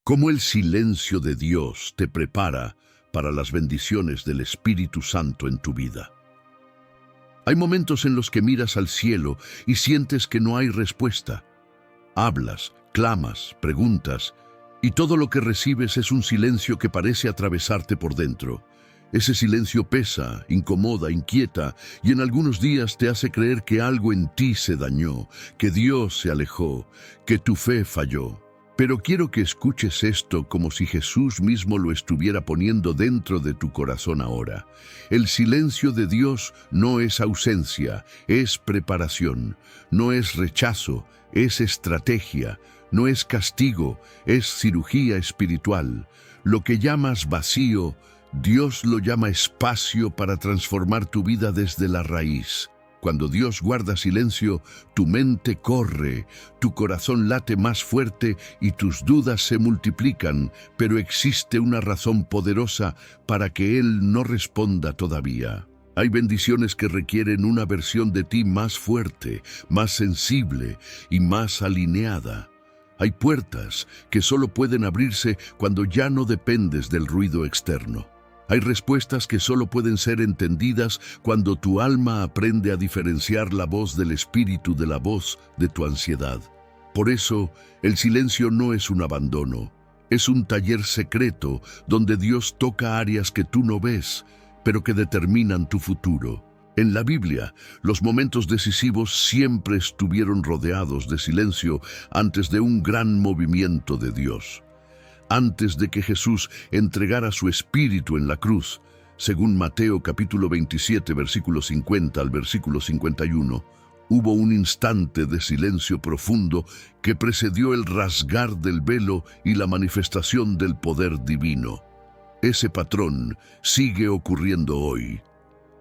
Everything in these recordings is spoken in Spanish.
Cómo el silencio de Dios te prepara para las bendiciones del Espíritu Santo en tu vida. Hay momentos en los que miras al cielo y sientes que no hay respuesta. Hablas, clamas, preguntas, y todo lo que recibes es un silencio que parece atravesarte por dentro. Ese silencio pesa, incomoda, inquieta, y en algunos días te hace creer que algo en ti se dañó, que Dios se alejó, que tu fe falló. Pero quiero que escuches esto como si Jesús mismo lo estuviera poniendo dentro de tu corazón ahora. El silencio de Dios no es ausencia, es preparación. No es rechazo, es estrategia. No es castigo, es cirugía espiritual. Lo que llamas vacío, Dios lo llama espacio para transformar tu vida desde la raíz. Cuando Dios guarda silencio, tu mente corre, tu corazón late más fuerte y tus dudas se multiplican, pero existe una razón poderosa para que Él no responda todavía. Hay bendiciones que requieren una versión de ti más fuerte, más sensible y más alineada. Hay puertas que solo pueden abrirse cuando ya no dependes del ruido externo. Hay respuestas que solo pueden ser entendidas cuando tu alma aprende a diferenciar la voz del espíritu de la voz de tu ansiedad. Por eso, el silencio no es un abandono, es un taller secreto donde Dios toca áreas que tú no ves, pero que determinan tu futuro. En la Biblia, los momentos decisivos siempre estuvieron rodeados de silencio antes de un gran movimiento de Dios. Antes de que Jesús entregara su espíritu en la cruz, según Mateo capítulo 27, versículo 50 al versículo 51, hubo un instante de silencio profundo que precedió el rasgar del velo y la manifestación del poder divino. Ese patrón sigue ocurriendo hoy.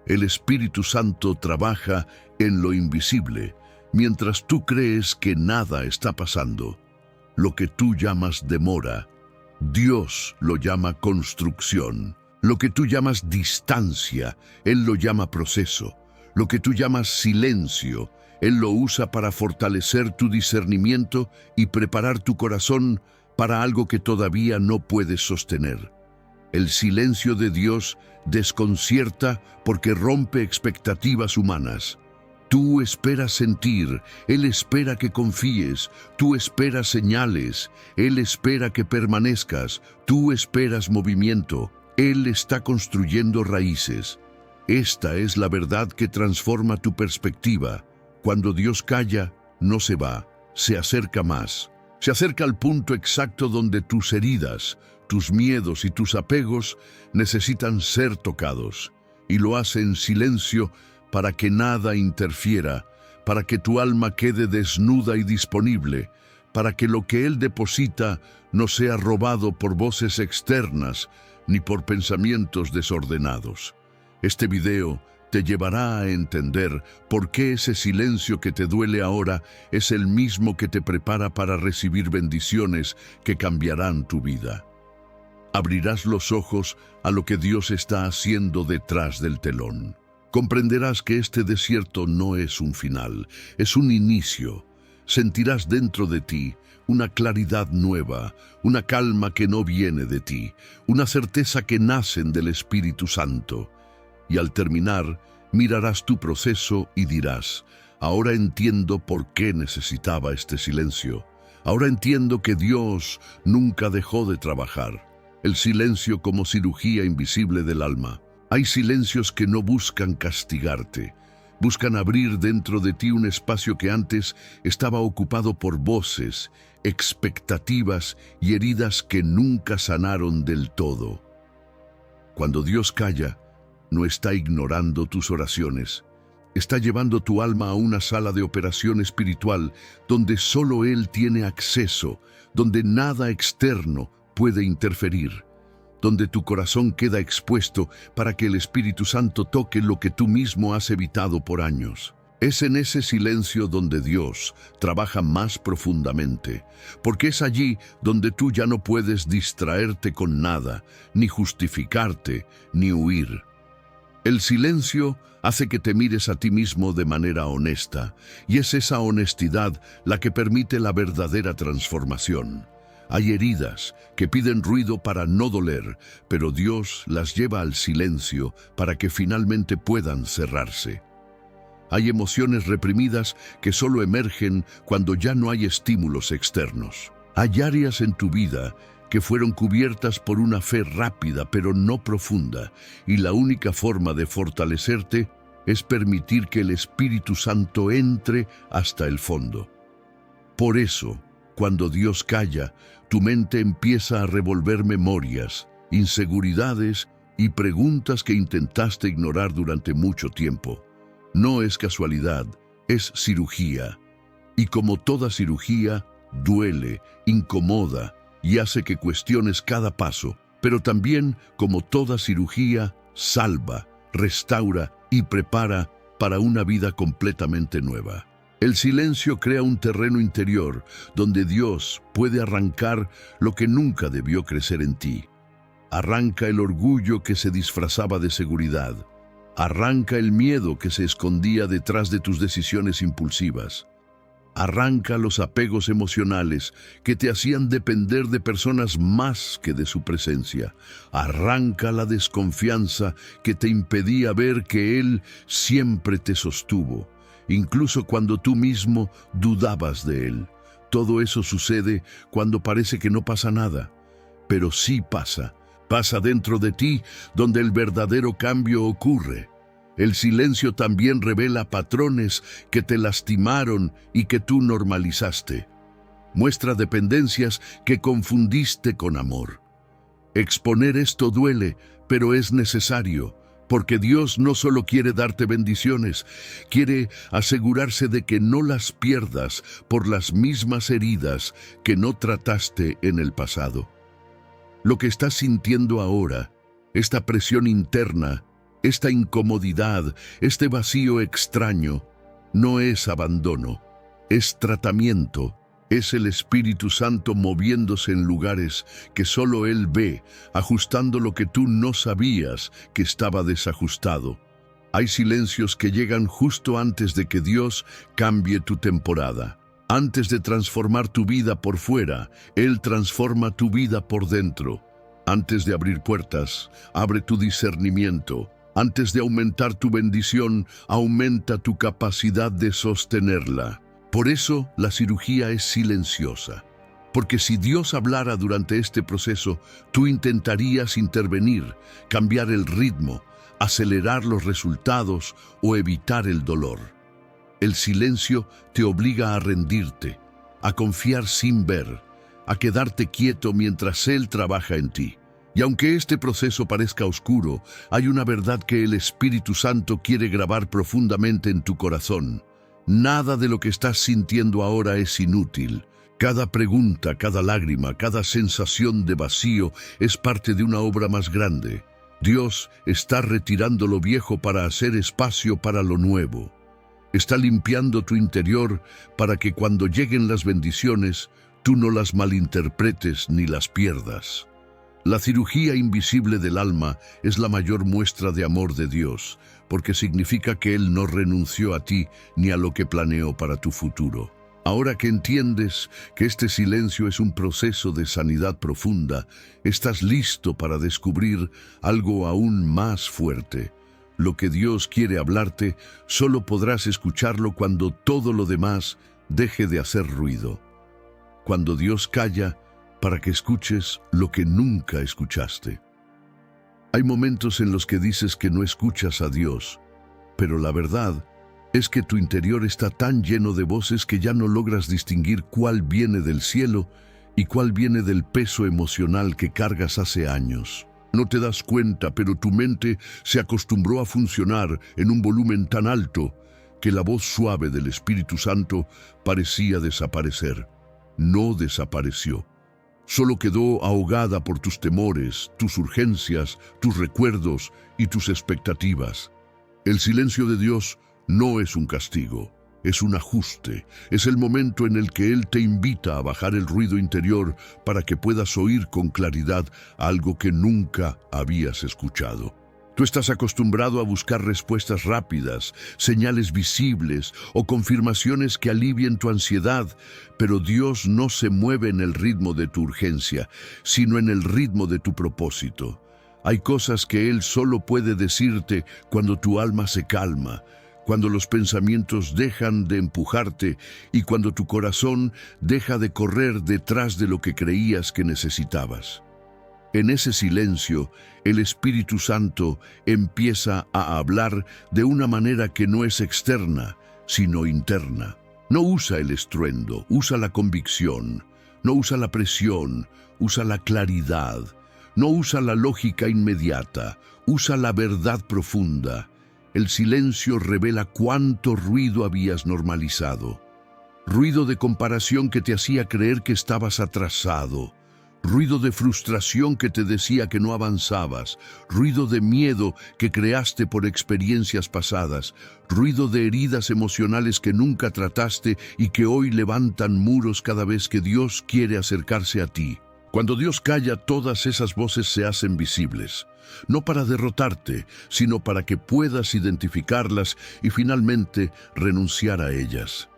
El Espíritu Santo trabaja en lo invisible, mientras tú crees que nada está pasando. Lo que tú llamas demora, Dios lo llama construcción. Lo que tú llamas distancia, Él lo llama proceso. Lo que tú llamas silencio, Él lo usa para fortalecer tu discernimiento y preparar tu corazón para algo que todavía no puedes sostener. El silencio de Dios desconcierta porque rompe expectativas humanas. Tú esperas sentir, Él espera que confíes, tú esperas señales, Él espera que permanezcas, tú esperas movimiento, Él está construyendo raíces. Esta es la verdad que transforma tu perspectiva. Cuando Dios calla, no se va, se acerca más. Se acerca al punto exacto donde tus heridas, tus miedos y tus apegos necesitan ser tocados, y lo hace en silencio para que nada interfiera, para que tu alma quede desnuda y disponible, para que lo que Él deposita no sea robado por voces externas ni por pensamientos desordenados. Este video te llevará a entender por qué ese silencio que te duele ahora es el mismo que te prepara para recibir bendiciones que cambiarán tu vida. Abrirás los ojos a lo que Dios está haciendo detrás del telón. Comprenderás que este desierto no es un final, es un inicio. Sentirás dentro de ti una claridad nueva, una calma que no viene de ti, una certeza que nacen del Espíritu Santo. Y al terminar, mirarás tu proceso y dirás: ahora entiendo por qué necesitaba este silencio. Ahora entiendo que Dios nunca dejó de trabajar. El silencio como cirugía invisible del alma. Hay silencios que no buscan castigarte, buscan abrir dentro de ti un espacio que antes estaba ocupado por voces, expectativas y heridas que nunca sanaron del todo. Cuando Dios calla, no está ignorando tus oraciones, está llevando tu alma a una sala de operación espiritual donde solo Él tiene acceso, donde nada externo puede interferir, donde tu corazón queda expuesto para que el Espíritu Santo toque lo que tú mismo has evitado por años. Es en ese silencio donde Dios trabaja más profundamente, porque es allí donde tú ya no puedes distraerte con nada, ni justificarte, ni huir. El silencio hace que te mires a ti mismo de manera honesta, y es esa honestidad la que permite la verdadera transformación. Hay heridas que piden ruido para no doler, pero Dios las lleva al silencio para que finalmente puedan cerrarse. Hay emociones reprimidas que solo emergen cuando ya no hay estímulos externos. Hay áreas en tu vida que fueron cubiertas por una fe rápida pero no profunda, y la única forma de fortalecerte es permitir que el Espíritu Santo entre hasta el fondo. Por eso, cuando Dios calla, tu mente empieza a revolver memorias, inseguridades y preguntas que intentaste ignorar durante mucho tiempo. No es casualidad, es cirugía. Y como toda cirugía, duele, incomoda y hace que cuestiones cada paso, pero también, como toda cirugía, salva, restaura y prepara para una vida completamente nueva. El silencio crea un terreno interior donde Dios puede arrancar lo que nunca debió crecer en ti. Arranca el orgullo que se disfrazaba de seguridad. Arranca el miedo que se escondía detrás de tus decisiones impulsivas. Arranca los apegos emocionales que te hacían depender de personas más que de su presencia. Arranca la desconfianza que te impedía ver que Él siempre te sostuvo, incluso cuando tú mismo dudabas de Él. Todo eso sucede cuando parece que no pasa nada, pero sí pasa. Pasa dentro de ti, donde el verdadero cambio ocurre. El silencio también revela patrones que te lastimaron y que tú normalizaste. Muestra dependencias que confundiste con amor. Exponer esto duele, pero es necesario, porque Dios no solo quiere darte bendiciones, quiere asegurarse de que no las pierdas por las mismas heridas que no trataste en el pasado. Lo que estás sintiendo ahora, esta presión interna, esta incomodidad, este vacío extraño, no es abandono, es tratamiento, es el Espíritu Santo moviéndose en lugares que solo Él ve, ajustando lo que tú no sabías que estaba desajustado. Hay silencios que llegan justo antes de que Dios cambie tu temporada. Antes de transformar tu vida por fuera, Él transforma tu vida por dentro. Antes de abrir puertas, abre tu discernimiento. Antes de aumentar tu bendición, aumenta tu capacidad de sostenerla. Por eso la cirugía es silenciosa. Porque si Dios hablara durante este proceso, tú intentarías intervenir, cambiar el ritmo, acelerar los resultados o evitar el dolor. El silencio te obliga a rendirte, a confiar sin ver, a quedarte quieto mientras Él trabaja en ti. Y aunque este proceso parezca oscuro, hay una verdad que el Espíritu Santo quiere grabar profundamente en tu corazón. Nada de lo que estás sintiendo ahora es inútil. Cada pregunta, cada lágrima, cada sensación de vacío es parte de una obra más grande. Dios está retirando lo viejo para hacer espacio para lo nuevo. Está limpiando tu interior para que cuando lleguen las bendiciones, tú no las malinterpretes ni las pierdas. La cirugía invisible del alma es la mayor muestra de amor de Dios, porque significa que Él no renunció a ti ni a lo que planeó para tu futuro. Ahora que entiendes que este silencio es un proceso de sanidad profunda, estás listo para descubrir algo aún más fuerte. Lo que Dios quiere hablarte, solo podrás escucharlo cuando todo lo demás deje de hacer ruido. Cuando Dios calla, para que escuches lo que nunca escuchaste. Hay momentos en los que dices que no escuchas a Dios, pero la verdad es que tu interior está tan lleno de voces que ya no logras distinguir cuál viene del cielo y cuál viene del peso emocional que cargas hace años. No te das cuenta, pero tu mente se acostumbró a funcionar en un volumen tan alto que la voz suave del Espíritu Santo parecía desaparecer. No desapareció. Solo quedó ahogada por tus temores, tus urgencias, tus recuerdos y tus expectativas. El silencio de Dios no es un castigo, es un ajuste. Es el momento en el que Él te invita a bajar el ruido interior para que puedas oír con claridad algo que nunca habías escuchado. Tú estás acostumbrado a buscar respuestas rápidas, señales visibles o confirmaciones que alivien tu ansiedad, pero Dios no se mueve en el ritmo de tu urgencia, sino en el ritmo de tu propósito. Hay cosas que Él solo puede decirte cuando tu alma se calma, cuando los pensamientos dejan de empujarte y cuando tu corazón deja de correr detrás de lo que creías que necesitabas. En ese silencio, el Espíritu Santo empieza a hablar de una manera que no es externa, sino interna. No usa el estruendo, usa la convicción. No usa la presión, usa la claridad. No usa la lógica inmediata, usa la verdad profunda. El silencio revela cuánto ruido habías normalizado. Ruido de comparación que te hacía creer que estabas atrasado. Ruido de frustración que te decía que no avanzabas, ruido de miedo que creaste por experiencias pasadas, ruido de heridas emocionales que nunca trataste y que hoy levantan muros cada vez que Dios quiere acercarse a ti. Cuando Dios calla, todas esas voces se hacen visibles, no para derrotarte, sino para que puedas identificarlas y finalmente renunciar a ellas.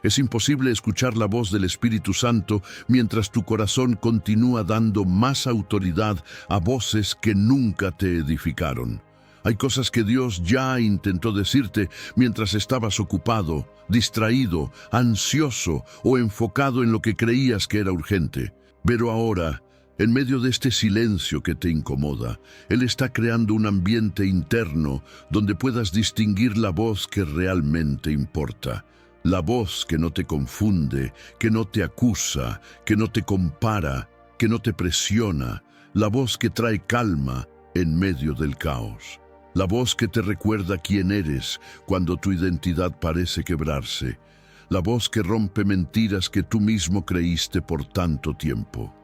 Es imposible escuchar la voz del Espíritu Santo mientras tu corazón continúa dando más autoridad a voces que nunca te edificaron. Hay cosas que Dios ya intentó decirte mientras estabas ocupado, distraído, ansioso o enfocado en lo que creías que era urgente. Pero ahora, en medio de este silencio que te incomoda, Él está creando un ambiente interno donde puedas distinguir la voz que realmente importa. La voz que no te confunde, que no te acusa, que no te compara, que no te presiona. La voz que trae calma en medio del caos. La voz que te recuerda quién eres cuando tu identidad parece quebrarse. La voz que rompe mentiras que tú mismo creíste por tanto tiempo.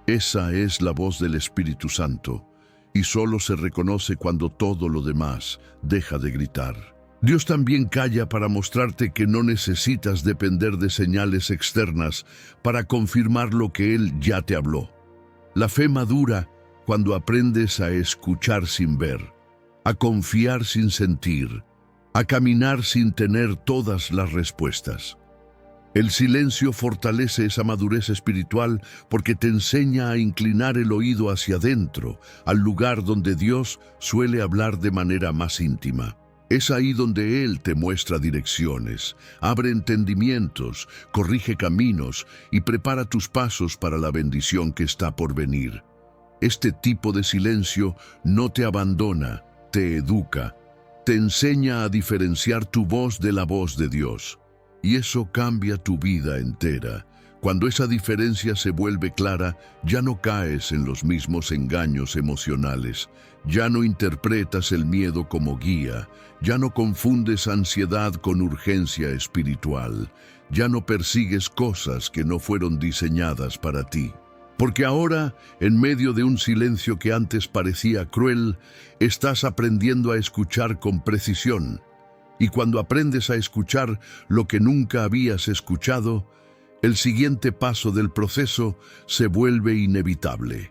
Esa es la voz del Espíritu Santo, y solo se reconoce cuando todo lo demás deja de gritar. Dios también calla para mostrarte que no necesitas depender de señales externas para confirmar lo que Él ya te habló. La fe madura cuando aprendes a escuchar sin ver, a confiar sin sentir, a caminar sin tener todas las respuestas. El silencio fortalece esa madurez espiritual porque te enseña a inclinar el oído hacia adentro, al lugar donde Dios suele hablar de manera más íntima. Es ahí donde Él te muestra direcciones, abre entendimientos, corrige caminos y prepara tus pasos para la bendición que está por venir. Este tipo de silencio no te abandona, te educa, te enseña a diferenciar tu voz de la voz de Dios. Y eso cambia tu vida entera. Cuando esa diferencia se vuelve clara, ya no caes en los mismos engaños emocionales, ya no interpretas el miedo como guía, ya no confundes ansiedad con urgencia espiritual, ya no persigues cosas que no fueron diseñadas para ti. Porque ahora, en medio de un silencio que antes parecía cruel, estás aprendiendo a escuchar con precisión. Y cuando aprendes a escuchar lo que nunca habías escuchado, el siguiente paso del proceso se vuelve inevitable.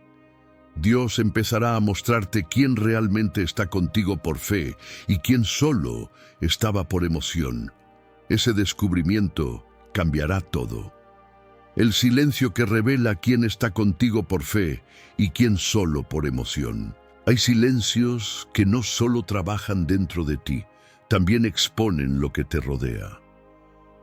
Dios empezará a mostrarte quién realmente está contigo por fe y quién solo estaba por emoción. Ese descubrimiento cambiará todo. El silencio que revela quién está contigo por fe y quién solo por emoción. Hay silencios que no solo trabajan dentro de ti, también exponen lo que te rodea.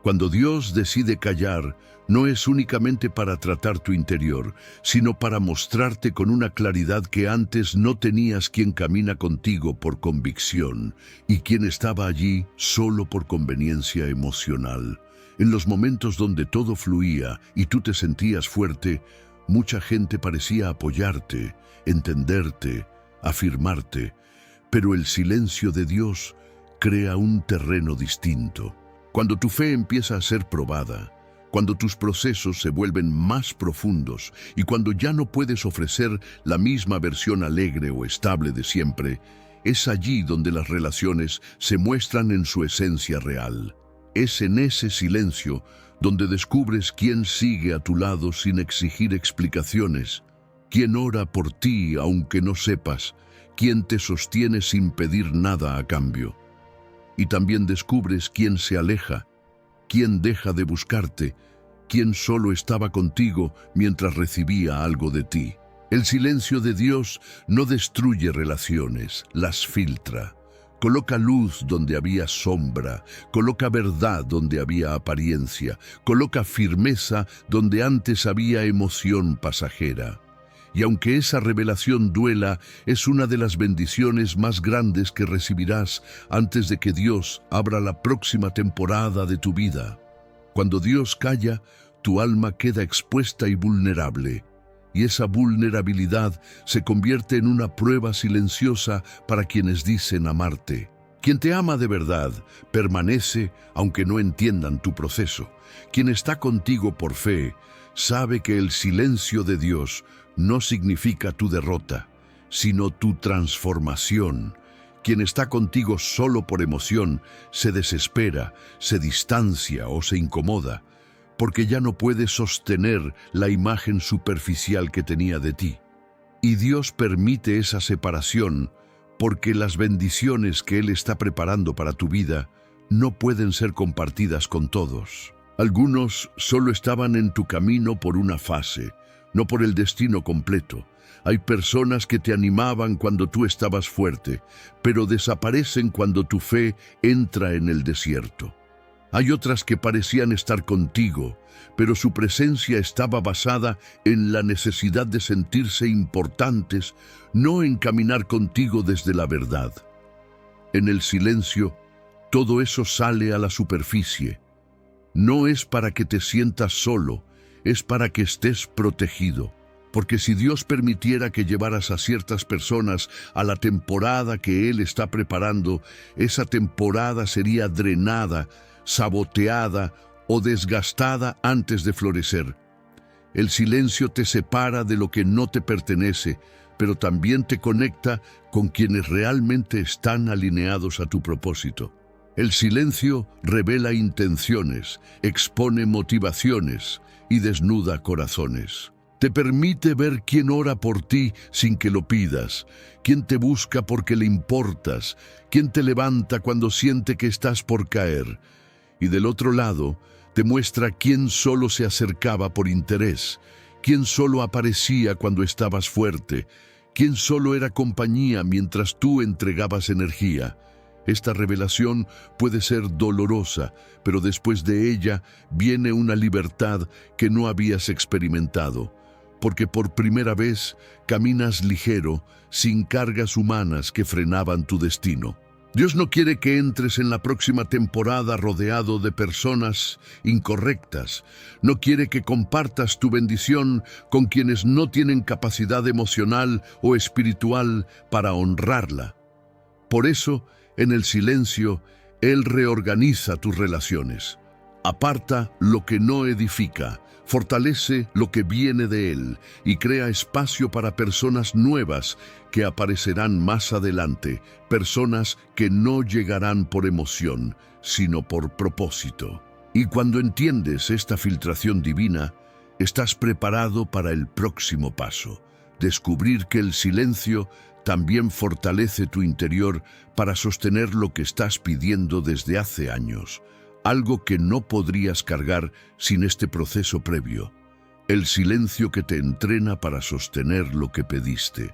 Cuando Dios decide callar, no es únicamente para tratar tu interior, sino para mostrarte con una claridad que antes no tenías quien camina contigo por convicción y quien estaba allí solo por conveniencia emocional. En los momentos donde todo fluía y tú te sentías fuerte, mucha gente parecía apoyarte, entenderte, afirmarte, pero el silencio de Dios crea un terreno distinto. Cuando tu fe empieza a ser probada, cuando tus procesos se vuelven más profundos y cuando ya no puedes ofrecer la misma versión alegre o estable de siempre, es allí donde las relaciones se muestran en su esencia real. Es en ese silencio donde descubres quién sigue a tu lado sin exigir explicaciones, quién ora por ti aunque no sepas, quién te sostiene sin pedir nada a cambio. Y también descubres quién se aleja, quién deja de buscarte, quién solo estaba contigo mientras recibía algo de ti. El silencio de Dios no destruye relaciones, las filtra. Coloca luz donde había sombra, coloca verdad donde había apariencia, coloca firmeza donde antes había emoción pasajera. Y aunque esa revelación duela, es una de las bendiciones más grandes que recibirás antes de que Dios abra la próxima temporada de tu vida. Cuando Dios calla, tu alma queda expuesta y vulnerable. Y esa vulnerabilidad se convierte en una prueba silenciosa para quienes dicen amarte. Quien te ama de verdad permanece aunque no entiendan tu proceso. Quien está contigo por fe sabe que el silencio de Dios no significa tu derrota, sino tu transformación. Quien está contigo solo por emoción se desespera, se distancia o se incomoda, porque ya no puede sostener la imagen superficial que tenía de ti. Y Dios permite esa separación porque las bendiciones que Él está preparando para tu vida no pueden ser compartidas con todos. Algunos solo estaban en tu camino por una fase, no por el destino completo. Hay personas que te animaban cuando tú estabas fuerte, pero desaparecen cuando tu fe entra en el desierto. Hay otras que parecían estar contigo, pero su presencia estaba basada en la necesidad de sentirse importantes, no en caminar contigo desde la verdad. En el silencio, todo eso sale a la superficie. No es para que te sientas solo, es para que estés protegido. Porque si Dios permitiera que llevaras a ciertas personas a la temporada que Él está preparando, esa temporada sería drenada, saboteada o desgastada antes de florecer. El silencio te separa de lo que no te pertenece, pero también te conecta con quienes realmente están alineados a tu propósito. El silencio revela intenciones, expone motivaciones y desnuda corazones. Te permite ver quién ora por ti sin que lo pidas, quién te busca porque le importas, quién te levanta cuando siente que estás por caer. Y del otro lado, te muestra quién solo se acercaba por interés, quién solo aparecía cuando estabas fuerte, quién solo era compañía mientras tú entregabas energía. Esta revelación puede ser dolorosa, pero después de ella viene una libertad que no habías experimentado, porque por primera vez caminas ligero, sin cargas humanas que frenaban tu destino. Dios no quiere que entres en la próxima temporada rodeado de personas incorrectas. No quiere que compartas tu bendición con quienes no tienen capacidad emocional o espiritual para honrarla. Por eso, en el silencio, Él reorganiza tus relaciones. Aparta lo que no edifica, fortalece lo que viene de Él y crea espacio para personas nuevas que aparecerán más adelante, personas que no llegarán por emoción, sino por propósito. Y cuando entiendes esta filtración divina, estás preparado para el próximo paso, descubrir que el silencio también fortalece tu interior para sostener lo que estás pidiendo desde hace años, algo que no podrías cargar sin este proceso previo, el silencio que te entrena para sostener lo que pediste.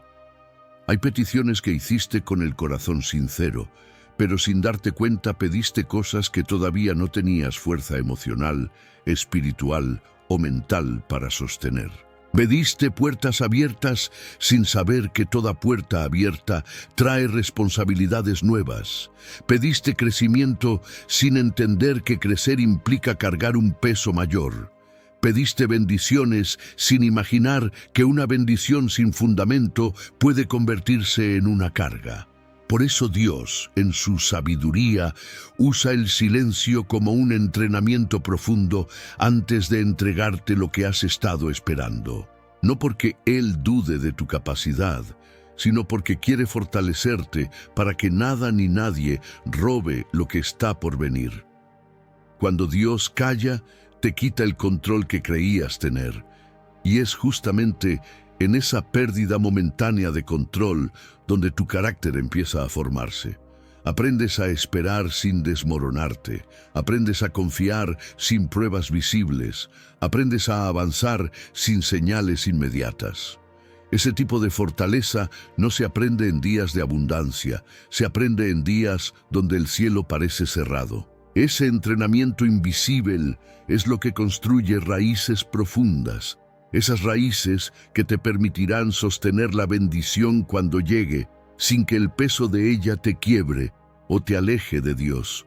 Hay peticiones que hiciste con el corazón sincero, pero sin darte cuenta pediste cosas que todavía no tenías fuerza emocional, espiritual o mental para sostener. Pediste puertas abiertas sin saber que toda puerta abierta trae responsabilidades nuevas. Pediste crecimiento sin entender que crecer implica cargar un peso mayor. Pediste bendiciones sin imaginar que una bendición sin fundamento puede convertirse en una carga. Por eso Dios, en su sabiduría, usa el silencio como un entrenamiento profundo antes de entregarte lo que has estado esperando. No porque Él dude de tu capacidad, sino porque quiere fortalecerte para que nada ni nadie robe lo que está por venir. Cuando Dios calla, te quita el control que creías tener. Y es justamente en esa pérdida momentánea de control donde tu carácter empieza a formarse. Aprendes a esperar sin desmoronarte, aprendes a confiar sin pruebas visibles, aprendes a avanzar sin señales inmediatas. Ese tipo de fortaleza no se aprende en días de abundancia, se aprende en días donde el cielo parece cerrado. Ese entrenamiento invisible es lo que construye raíces profundas, esas raíces que te permitirán sostener la bendición cuando llegue, sin que el peso de ella te quiebre o te aleje de Dios.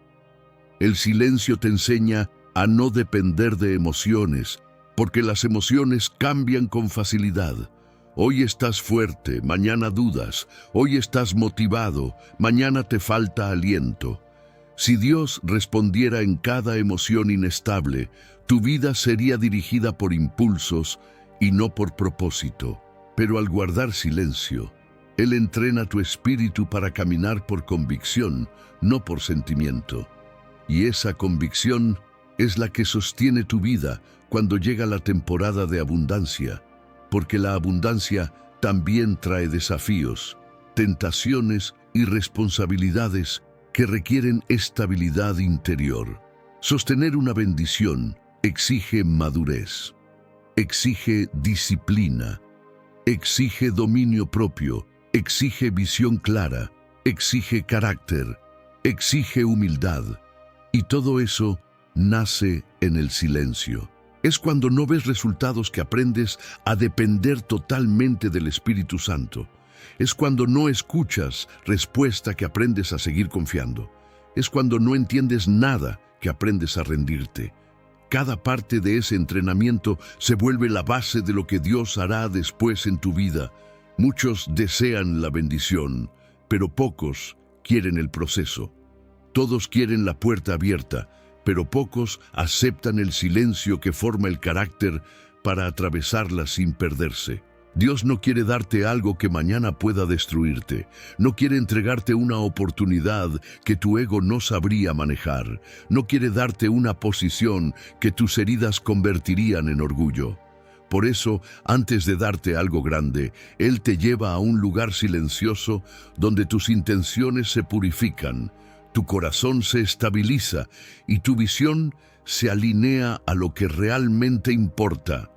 El silencio te enseña a no depender de emociones, porque las emociones cambian con facilidad. Hoy estás fuerte, mañana dudas. Hoy estás motivado, mañana te falta aliento. Si Dios respondiera en cada emoción inestable, tu vida sería dirigida por impulsos y no por propósito. Pero al guardar silencio, Él entrena tu espíritu para caminar por convicción, no por sentimiento. Y esa convicción es la que sostiene tu vida cuando llega la temporada de abundancia, porque la abundancia también trae desafíos, tentaciones y responsabilidades que requieren estabilidad interior. Sostener una bendición exige madurez, exige disciplina, exige dominio propio, exige visión clara, exige carácter, exige humildad. Y todo eso nace en el silencio. Es cuando no ves resultados que aprendes a depender totalmente del Espíritu Santo. Es cuando no escuchas respuesta que aprendes a seguir confiando. Es cuando no entiendes nada que aprendes a rendirte. Cada parte de ese entrenamiento se vuelve la base de lo que Dios hará después en tu vida. Muchos desean la bendición, pero pocos quieren el proceso. Todos quieren la puerta abierta, pero pocos aceptan el silencio que forma el carácter para atravesarla sin perderse. Dios no quiere darte algo que mañana pueda destruirte. No quiere entregarte una oportunidad que tu ego no sabría manejar. No quiere darte una posición que tus heridas convertirían en orgullo. Por eso, antes de darte algo grande, Él te lleva a un lugar silencioso donde tus intenciones se purifican, tu corazón se estabiliza y tu visión se alinea a lo que realmente importa.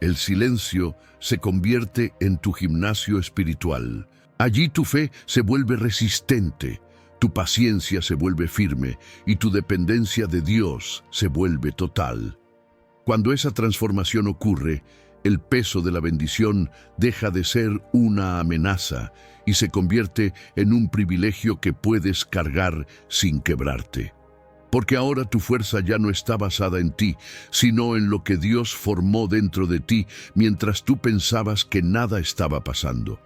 El silencio se convierte en tu gimnasio espiritual. Allí tu fe se vuelve resistente, tu paciencia se vuelve firme y tu dependencia de Dios se vuelve total. Cuando esa transformación ocurre, el peso de la bendición deja de ser una amenaza y se convierte en un privilegio que puedes cargar sin quebrarte. Porque ahora tu fuerza ya no está basada en ti, sino en lo que Dios formó dentro de ti mientras tú pensabas que nada estaba pasando.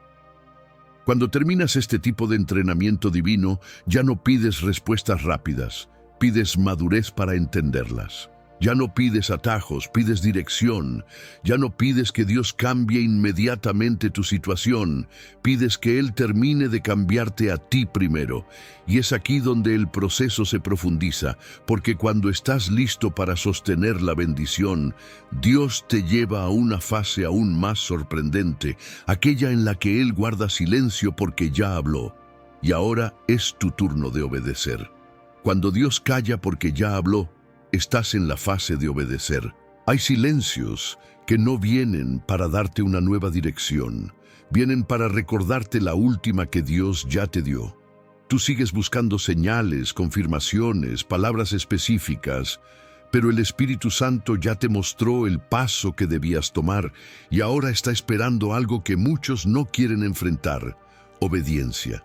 Cuando terminas este tipo de entrenamiento divino, ya no pides respuestas rápidas, pides madurez para entenderlas. Ya no pides atajos, pides dirección. Ya no pides que Dios cambie inmediatamente tu situación. Pides que Él termine de cambiarte a ti primero. Y es aquí donde el proceso se profundiza, porque cuando estás listo para sostener la bendición, Dios te lleva a una fase aún más sorprendente, aquella en la que Él guarda silencio porque ya habló. Y ahora es tu turno de obedecer. Cuando Dios calla porque ya habló, estás en la fase de obedecer. Hay silencios que no vienen para darte una nueva dirección, vienen para recordarte la última que Dios ya te dio. Tú sigues buscando señales, confirmaciones, palabras específicas, pero el Espíritu Santo ya te mostró el paso que debías tomar y ahora está esperando algo que muchos no quieren enfrentar: obediencia.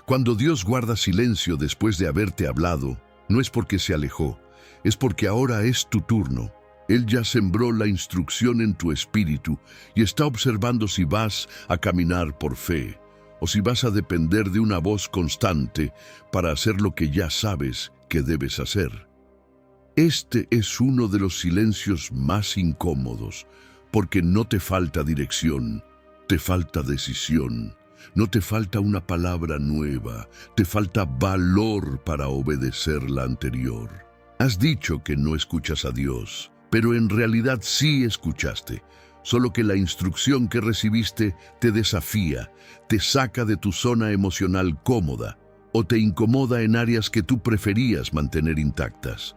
Cuando Dios guarda silencio después de haberte hablado, no es porque se alejó, es porque ahora es tu turno. Él ya sembró la instrucción en tu espíritu y está observando si vas a caminar por fe o si vas a depender de una voz constante para hacer lo que ya sabes que debes hacer. Este es uno de los silencios más incómodos, porque no te falta dirección, te falta decisión. No te falta una palabra nueva, te falta valor para obedecer la anterior. Has dicho que no escuchas a Dios, pero en realidad sí escuchaste. solo que la instrucción que recibiste te desafía, te saca de tu zona emocional cómoda o te incomoda en áreas que tú preferías mantener intactas.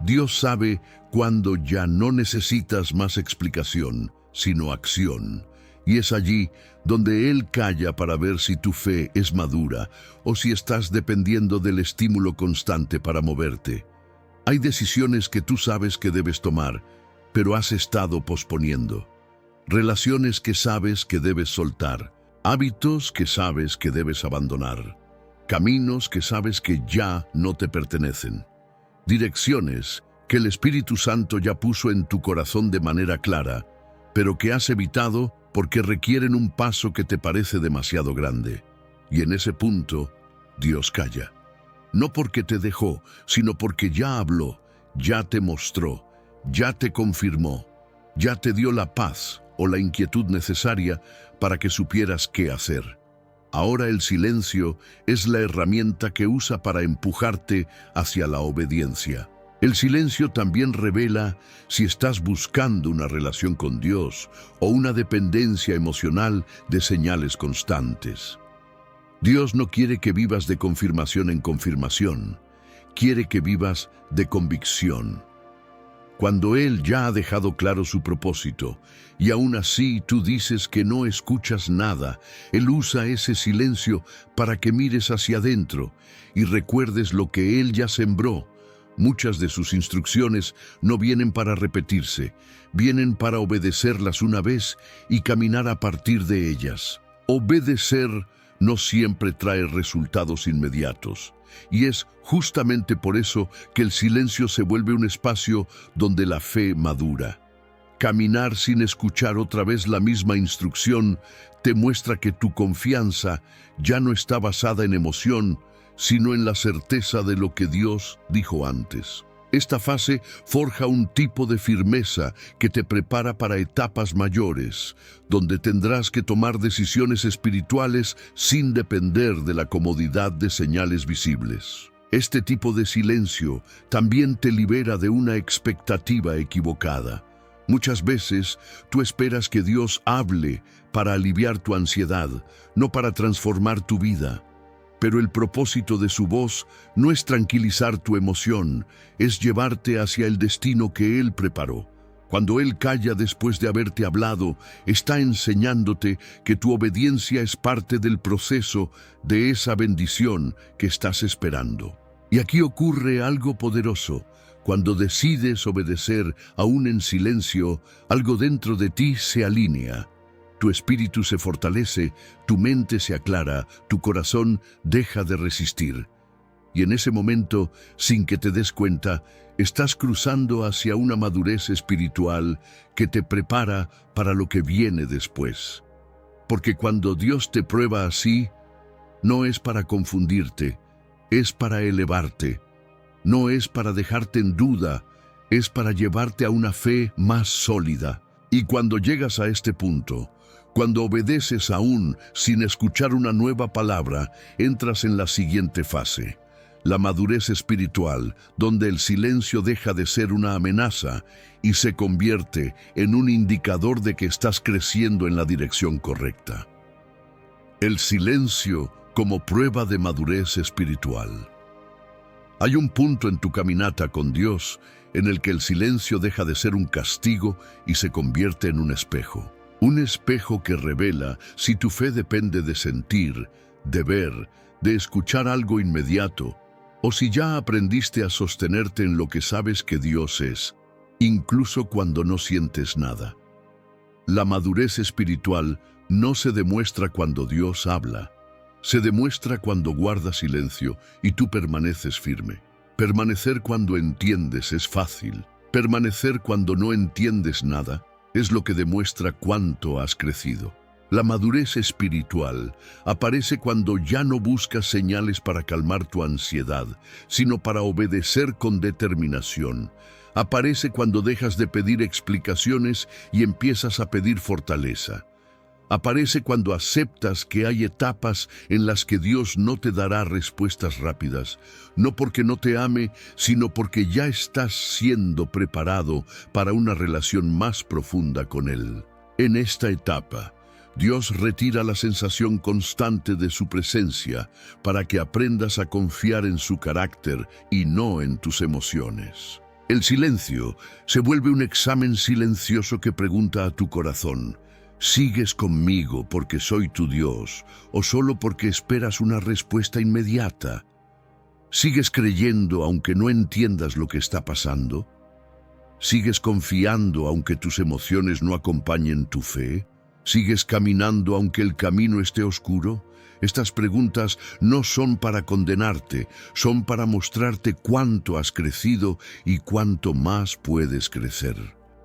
Dios sabe cuándo ya no necesitas más explicación, sino acción. Y es allí donde Él calla para ver si tu fe es madura o si estás dependiendo del estímulo constante para moverte. Hay decisiones que tú sabes que debes tomar, pero has estado posponiendo. Relaciones que sabes que debes soltar. Hábitos que sabes que debes abandonar. Caminos que sabes que ya no te pertenecen. Direcciones que el Espíritu Santo ya puso en tu corazón de manera clara, pero que has evitado porque requieren un paso que te parece demasiado grande. Y en ese punto, Dios calla. No porque te dejó, sino porque ya habló, ya te mostró, ya te confirmó, ya te dio la paz o la inquietud necesaria para que supieras qué hacer. Ahora el silencio es la herramienta que usa para empujarte hacia la obediencia. El silencio también revela si estás buscando una relación con Dios o una dependencia emocional de señales constantes. Dios no quiere que vivas de confirmación en confirmación, quiere que vivas de convicción. Cuando Él ya ha dejado claro su propósito, y aún así tú dices que no escuchas nada, Él usa ese silencio para que mires hacia adentro y recuerdes lo que Él ya sembró. Muchas de sus instrucciones no vienen para repetirse, vienen para obedecerlas una vez y caminar a partir de ellas. Obedecer no siempre trae resultados inmediatos. Y es justamente por eso que el silencio se vuelve un espacio donde la fe madura. Caminar sin escuchar otra vez la misma instrucción te muestra que tu confianza ya no está basada en emoción, sino en la certeza de lo que Dios dijo antes. Esta fase forja un tipo de firmeza que te prepara para etapas mayores, donde tendrás que tomar decisiones espirituales sin depender de la comodidad de señales visibles. Este tipo de silencio también te libera de una expectativa equivocada. Muchas veces tú esperas que Dios hable para aliviar tu ansiedad, no para transformar tu vida. Pero el propósito de su voz no es tranquilizar tu emoción, es llevarte hacia el destino que Él preparó. Cuando Él calla después de haberte hablado, está enseñándote que tu obediencia es parte del proceso de esa bendición que estás esperando. Y aquí ocurre algo poderoso. Cuando decides obedecer aún en silencio, algo dentro de ti se alinea. Tu espíritu se fortalece, tu mente se aclara, tu corazón deja de resistir. Y en ese momento, sin que te des cuenta, estás cruzando hacia una madurez espiritual que te prepara para lo que viene después. Porque cuando Dios te prueba así, no es para confundirte, es para elevarte. No es para dejarte en duda, es para llevarte a una fe más sólida. Y cuando llegas a este punto, cuando obedeces aún sin escuchar una nueva palabra, entras en la siguiente fase, la madurez espiritual, donde el silencio deja de ser una amenaza y se convierte en un indicador de que estás creciendo en la dirección correcta. El silencio como prueba de madurez espiritual. Hay un punto en tu caminata con Dios en el que el silencio deja de ser un castigo y se convierte en un espejo. Un espejo que revela si tu fe depende de sentir, de ver, de escuchar algo inmediato, o si ya aprendiste a sostenerte en lo que sabes que Dios es, incluso cuando no sientes nada. La madurez espiritual no se demuestra cuando Dios habla, se demuestra cuando guardas silencio y tú permaneces firme. Permanecer cuando entiendes es fácil, permanecer cuando no entiendes nada es lo que demuestra cuánto has crecido. La madurez espiritual aparece cuando ya no buscas señales para calmar tu ansiedad, sino para obedecer con determinación. Aparece cuando dejas de pedir explicaciones y empiezas a pedir fortaleza. Aparece cuando aceptas que hay etapas en las que Dios no te dará respuestas rápidas, no porque no te ame, sino porque ya estás siendo preparado para una relación más profunda con Él. En esta etapa, Dios retira la sensación constante de su presencia para que aprendas a confiar en su carácter y no en tus emociones. El silencio se vuelve un examen silencioso que pregunta a tu corazón: ¿sigues conmigo porque soy tu Dios o solo porque esperas una respuesta inmediata? ¿Sigues creyendo aunque no entiendas lo que está pasando? ¿Sigues confiando aunque tus emociones no acompañen tu fe? ¿Sigues caminando aunque el camino esté oscuro? Estas preguntas no son para condenarte, son para mostrarte cuánto has crecido y cuánto más puedes crecer.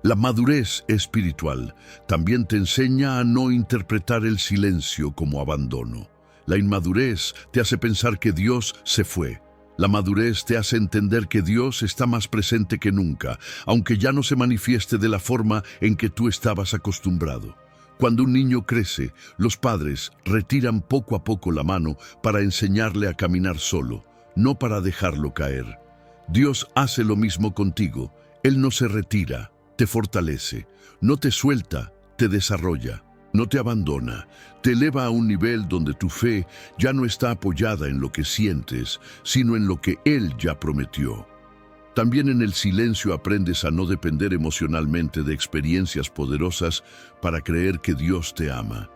La madurez espiritual también te enseña a no interpretar el silencio como abandono. La inmadurez te hace pensar que Dios se fue. La madurez te hace entender que Dios está más presente que nunca, aunque ya no se manifieste de la forma en que tú estabas acostumbrado. Cuando un niño crece, los padres retiran poco a poco la mano para enseñarle a caminar solo, no para dejarlo caer. Dios hace lo mismo contigo. Él no se retira, te fortalece, no te suelta, te desarrolla, no te abandona, te eleva a un nivel donde tu fe ya no está apoyada en lo que sientes, sino en lo que Él ya prometió. También en el silencio aprendes a no depender emocionalmente de experiencias poderosas para creer que Dios te ama.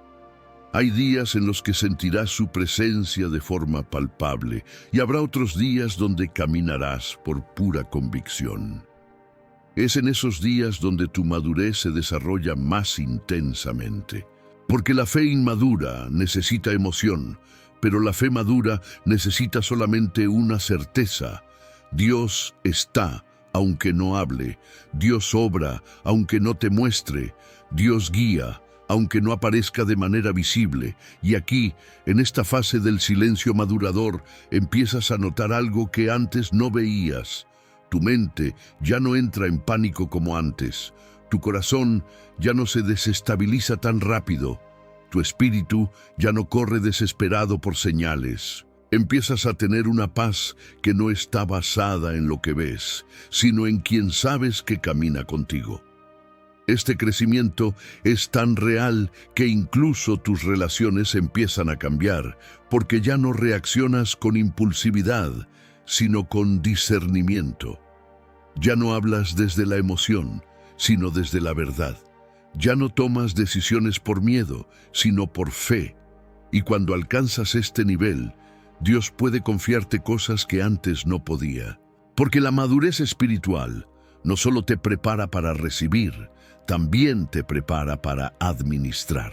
Hay días en los que sentirás su presencia de forma palpable y habrá otros días donde caminarás por pura convicción. Es en esos días donde tu madurez se desarrolla más intensamente. Porque la fe inmadura necesita emoción, pero la fe madura necesita solamente una certeza. Dios está, aunque no hable. Dios obra, aunque no te muestre. Dios guía, aunque no aparezca de manera visible. Y aquí, en esta fase del silencio madurador, empiezas a notar algo que antes no veías. Tu mente ya no entra en pánico como antes. Tu corazón ya no se desestabiliza tan rápido. Tu espíritu ya no corre desesperado por señales. Empiezas a tener una paz que no está basada en lo que ves, sino en quien sabes que camina contigo. Este crecimiento es tan real que incluso tus relaciones empiezan a cambiar, porque ya no reaccionas con impulsividad, sino con discernimiento. Ya no hablas desde la emoción, sino desde la verdad. Ya no tomas decisiones por miedo, sino por fe. Y cuando alcanzas este nivel, Dios puede confiarte cosas que antes no podía. Porque la madurez espiritual no solo te prepara para recibir, también te prepara para administrar.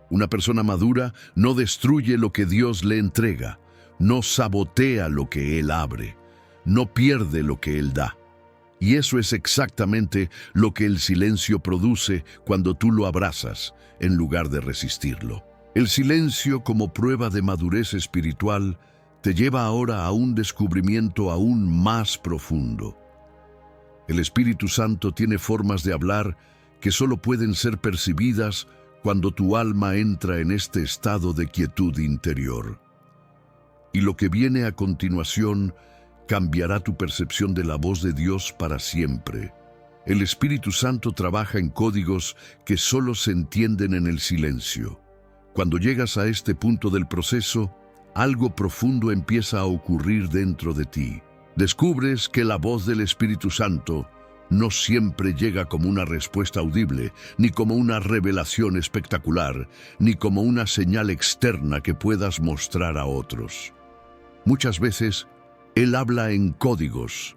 Una persona madura no destruye lo que Dios le entrega, no sabotea lo que Él abre, no pierde lo que Él da. Y eso es exactamente lo que el silencio produce cuando tú lo abrazas, en lugar de resistirlo. El silencio como prueba de madurez espiritual te lleva ahora a un descubrimiento aún más profundo. El Espíritu Santo tiene formas de hablar que solo pueden ser percibidas cuando tu alma entra en este estado de quietud interior. Y lo que viene a continuación cambiará tu percepción de la voz de Dios para siempre. El Espíritu Santo trabaja en códigos que solo se entienden en el silencio. Cuando llegas a este punto del proceso, algo profundo empieza a ocurrir dentro de ti. Descubres que la voz del Espíritu Santo no siempre llega como una respuesta audible, ni como una revelación espectacular, ni como una señal externa que puedas mostrar a otros. Muchas veces, Él habla en códigos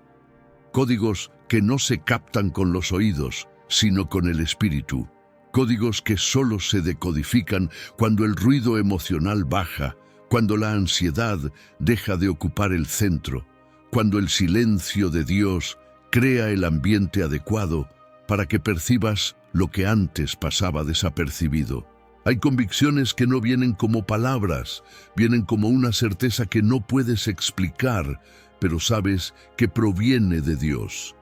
que no se captan con los oídos, sino con el espíritu. Códigos que solo se decodifican cuando el ruido emocional baja, cuando la ansiedad deja de ocupar el centro, cuando el silencio de Dios crea el ambiente adecuado para que percibas lo que antes pasaba desapercibido. Hay convicciones que no vienen como palabras, vienen como una certeza que no puedes explicar, pero sabes que proviene de Dios.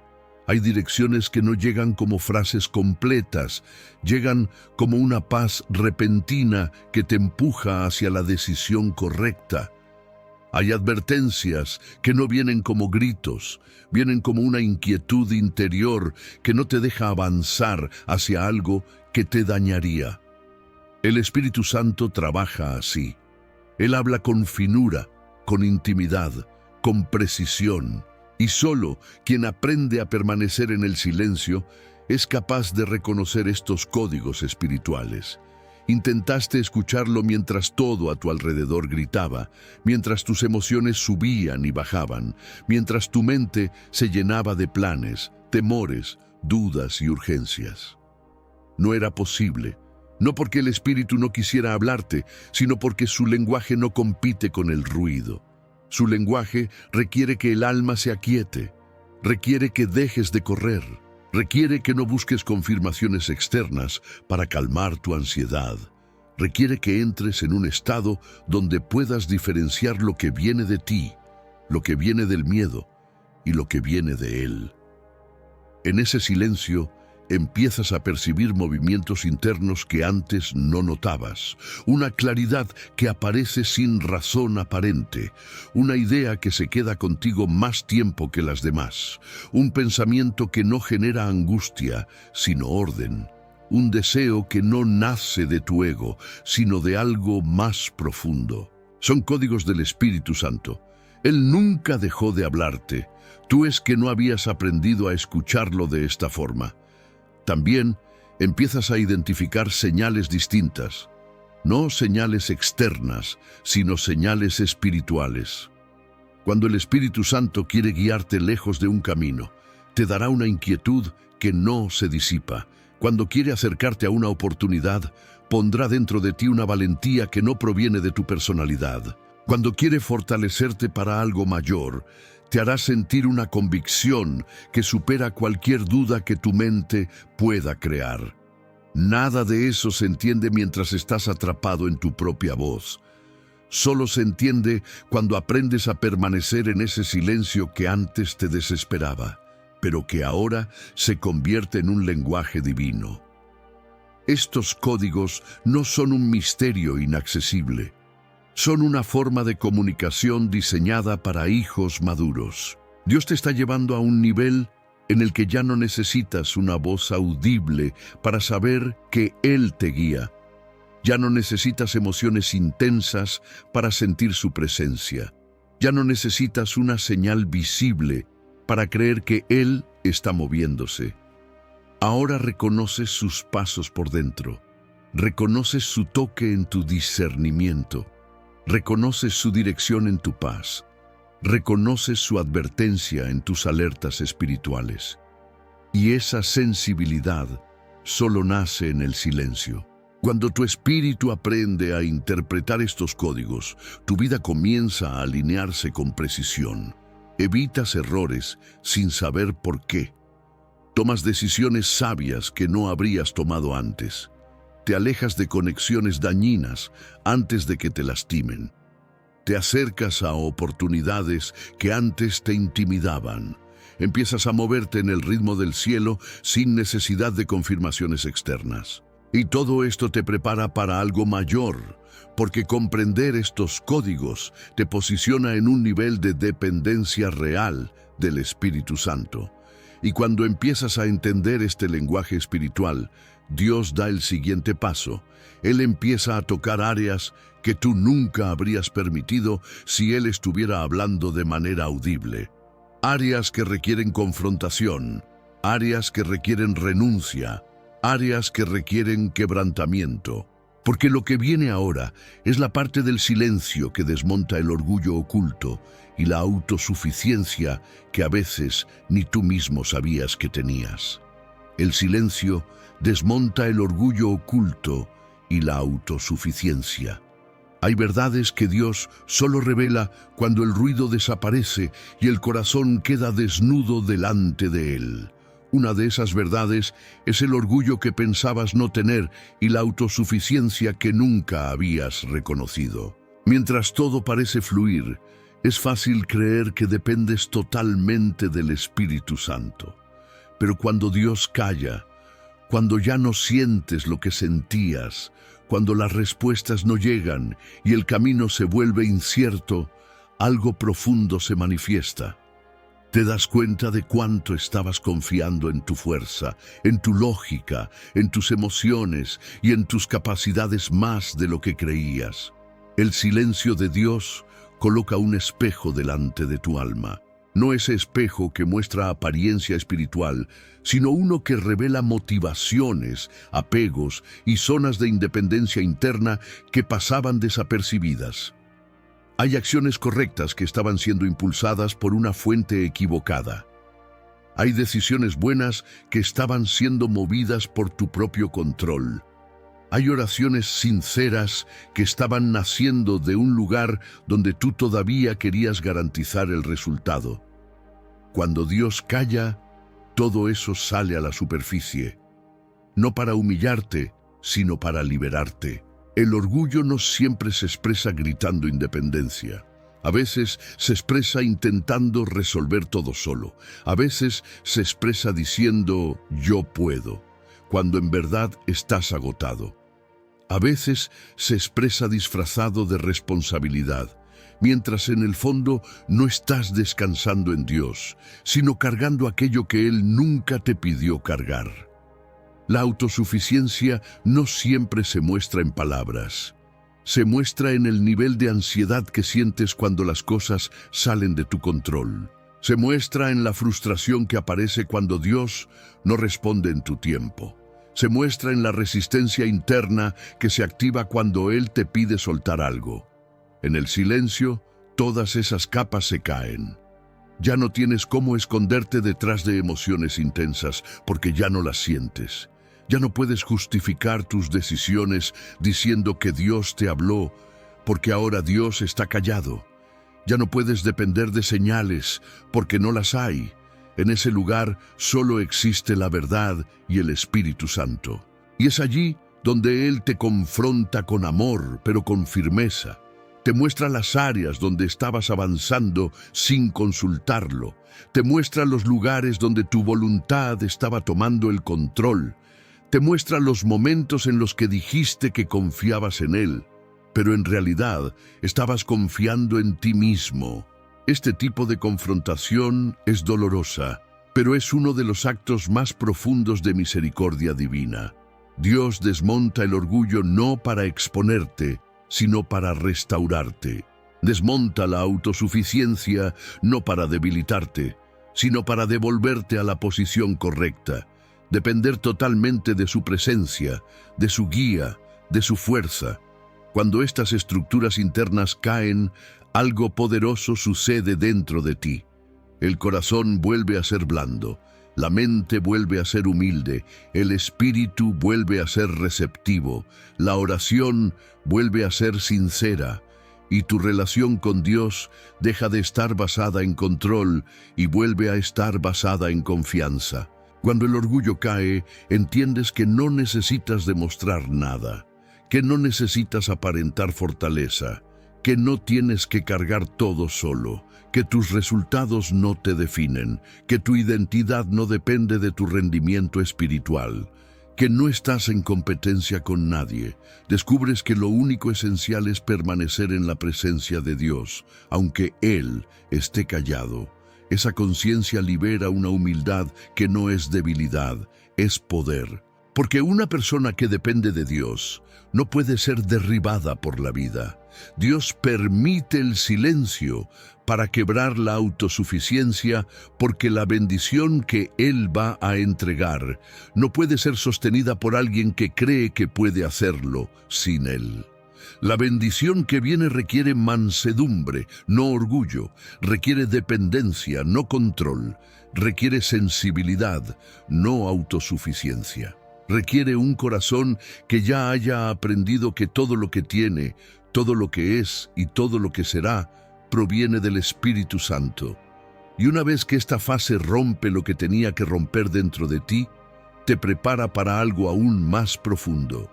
Hay direcciones que no llegan como frases completas, llegan como una paz repentina que te empuja hacia la decisión correcta. Hay advertencias que no vienen como gritos, vienen como una inquietud interior que no te deja avanzar hacia algo que te dañaría. El Espíritu Santo trabaja así. Él habla con finura, con intimidad, con precisión, y solo quien aprende a permanecer en el silencio es capaz de reconocer estos códigos espirituales. Intentaste escucarlo mientras todo a tu alrededor gritaba, mientras tus emociones subían y bajaban, mientras tu mente se llenaba de planes, temores, dudas y urgencias. No era posible, no porque el Espíritu no quisiera hablarte, sino porque su lenguaje no compite con el ruido. Su lenguaje requiere que el alma se aquiete, requiere que dejes de correr, requiere que no busques confirmaciones externas para calmar tu ansiedad. Requiere que entres en un estado donde puedas diferenciar lo que viene de ti, lo que viene del miedo y lo que viene de él. En ese silencio, empiezas a percibir movimientos internos que antes no notabas, una claridad que aparece sin razón aparente, una idea que se queda contigo más tiempo que las demás, un pensamiento que no genera angustia, sino orden, un deseo que no nace de tu ego, sino de algo más profundo. Son códigos del Espíritu Santo. Él nunca dejó de hablarte. Tú es que no habías aprendido a escucharlo de esta forma. También empiezas a identificar señales distintas, no señales externas, sino señales espirituales. Cuando el Espíritu Santo quiere guiarte lejos de un camino, te dará una inquietud que no se disipa. Cuando quiere acercarte a una oportunidad, pondrá dentro de ti una valentía que no proviene de tu personalidad. Cuando quiere fortalecerte para algo mayor, te hará sentir una convicción que supera cualquier duda que tu mente pueda crear. Nada de eso se entiende mientras estás atrapado en tu propia voz. Solo se entiende cuando aprendes a permanecer en ese silencio que antes te desesperaba, pero que ahora se convierte en un lenguaje divino. Estos códigos no son un misterio inaccesible. Son una forma de comunicación diseñada para hijos maduros. Dios te está llevando a un nivel en el que ya no necesitas una voz audible para saber que Él te guía. Ya no necesitas emociones intensas para sentir su presencia. Ya no necesitas una señal visible para creer que Él está moviéndose. Ahora reconoces sus pasos por dentro. Reconoces su toque en tu discernimiento. Reconoces su dirección en tu paz. Reconoces su advertencia en tus alertas espirituales. Y esa sensibilidad solo nace en el silencio. Cuando tu espíritu aprende a interpretar estos códigos, tu vida comienza a alinearse con precisión. Evitas errores sin saber por qué. Tomas decisiones sabias que no habrías tomado antes. Te alejas de conexiones dañinas antes de que te lastimen. Te acercas a oportunidades que antes te intimidaban. Empiezas a moverte en el ritmo del cielo sin necesidad de confirmaciones externas. Y todo esto te prepara para algo mayor, porque comprender estos códigos te posiciona en un nivel de dependencia real del Espíritu Santo. Y cuando empiezas a entender este lenguaje espiritual, Dios da el siguiente paso. Él empieza a tocar áreas que tú nunca habrías permitido si Él estuviera hablando de manera audible. Áreas que requieren confrontación, áreas que requieren renuncia, áreas que requieren quebrantamiento. Porque lo que viene ahora es la parte del silencio que desmonta el orgullo oculto y la autosuficiencia que a veces ni tú mismo sabías que tenías. El silencio desmonta el orgullo oculto y la autosuficiencia. Hay verdades que Dios solo revela cuando el ruido desaparece y el corazón queda desnudo delante de Él. Una de esas verdades es el orgullo que pensabas no tener y la autosuficiencia que nunca habías reconocido. Mientras todo parece fluir, es fácil creer que dependes totalmente del Espíritu Santo. Pero cuando Dios calla, cuando ya no sientes lo que sentías, cuando las respuestas no llegan y el camino se vuelve incierto, algo profundo se manifiesta. Te das cuenta de cuánto estabas confiando en tu fuerza, en tu lógica, en tus emociones y en tus capacidades más de lo que creías. El silencio de Dios coloca un espejo delante de tu alma. No ese espejo que muestra apariencia espiritual, sino uno que revela motivaciones, apegos y zonas de independencia interna que pasaban desapercibidas. Hay acciones correctas que estaban siendo impulsadas por una fuente equivocada. Hay decisiones buenas que estaban siendo movidas por tu propio control. Hay oraciones sinceras que estaban naciendo de un lugar donde tú todavía querías garantizar el resultado. Cuando Dios calla, todo eso sale a la superficie. No para humillarte, sino para liberarte. El orgullo no siempre se expresa gritando independencia. A veces se expresa intentando resolver todo solo. A veces se expresa diciendo yo puedo, cuando en verdad estás agotado. A veces se expresa disfrazado de responsabilidad, mientras en el fondo no estás descansando en Dios, sino cargando aquello que Él nunca te pidió cargar. La autosuficiencia no siempre se muestra en palabras. Se muestra en el nivel de ansiedad que sientes cuando las cosas salen de tu control. Se muestra en la frustración que aparece cuando Dios no responde en tu tiempo. Se muestra en la resistencia interna que se activa cuando Él te pide soltar algo. En el silencio, todas esas capas se caen. Ya no tienes cómo esconderte detrás de emociones intensas, porque ya no las sientes. Ya no puedes justificar tus decisiones diciendo que Dios te habló, porque ahora Dios está callado. Ya no puedes depender de señales, porque no las hay. En ese lugar solo existe la verdad y el Espíritu Santo. Y es allí donde Él te confronta con amor, pero con firmeza. Te muestra las áreas donde estabas avanzando sin consultarlo. Te muestra los lugares donde tu voluntad estaba tomando el control. Te muestra los momentos en los que dijiste que confiabas en Él, pero en realidad estabas confiando en ti mismo. Este tipo de confrontación es dolorosa, pero es uno de los actos más profundos de misericordia divina. Dios desmonta el orgullo no para exponerte, sino para restaurarte. Desmonta la autosuficiencia no para debilitarte, sino para devolverte a la posición correcta. Depender totalmente de su presencia, de su guía, de su fuerza. Cuando estas estructuras internas caen, algo poderoso sucede dentro de ti. El corazón vuelve a ser blando, la mente vuelve a ser humilde, el espíritu vuelve a ser receptivo, la oración vuelve a ser sincera, y tu relación con Dios deja de estar basada en control y vuelve a estar basada en confianza. Cuando el orgullo cae, entiendes que no necesitas demostrar nada, que no necesitas aparentar fortaleza, que no tienes que cargar todo solo, que tus resultados no te definen, que tu identidad no depende de tu rendimiento espiritual, que no estás en competencia con nadie. Descubres que lo único esencial es permanecer en la presencia de Dios, aunque Él esté callado. Esa conciencia libera una humildad que no es debilidad, es poder. Porque una persona que depende de Dios no puede ser derribada por la vida. Dios permite el silencio para quebrar la autosuficiencia, porque la bendición que Él va a entregar no puede ser sostenida por alguien que cree que puede hacerlo sin Él. La bendición que viene requiere mansedumbre, no orgullo, requiere dependencia, no control, requiere sensibilidad, no autosuficiencia. Requiere un corazón que ya haya aprendido que todo lo que tiene, todo lo que es y todo lo que será, proviene del Espíritu Santo. Y una vez que esta fase rompe lo que tenía que romper dentro de ti, te prepara para algo aún más profundo.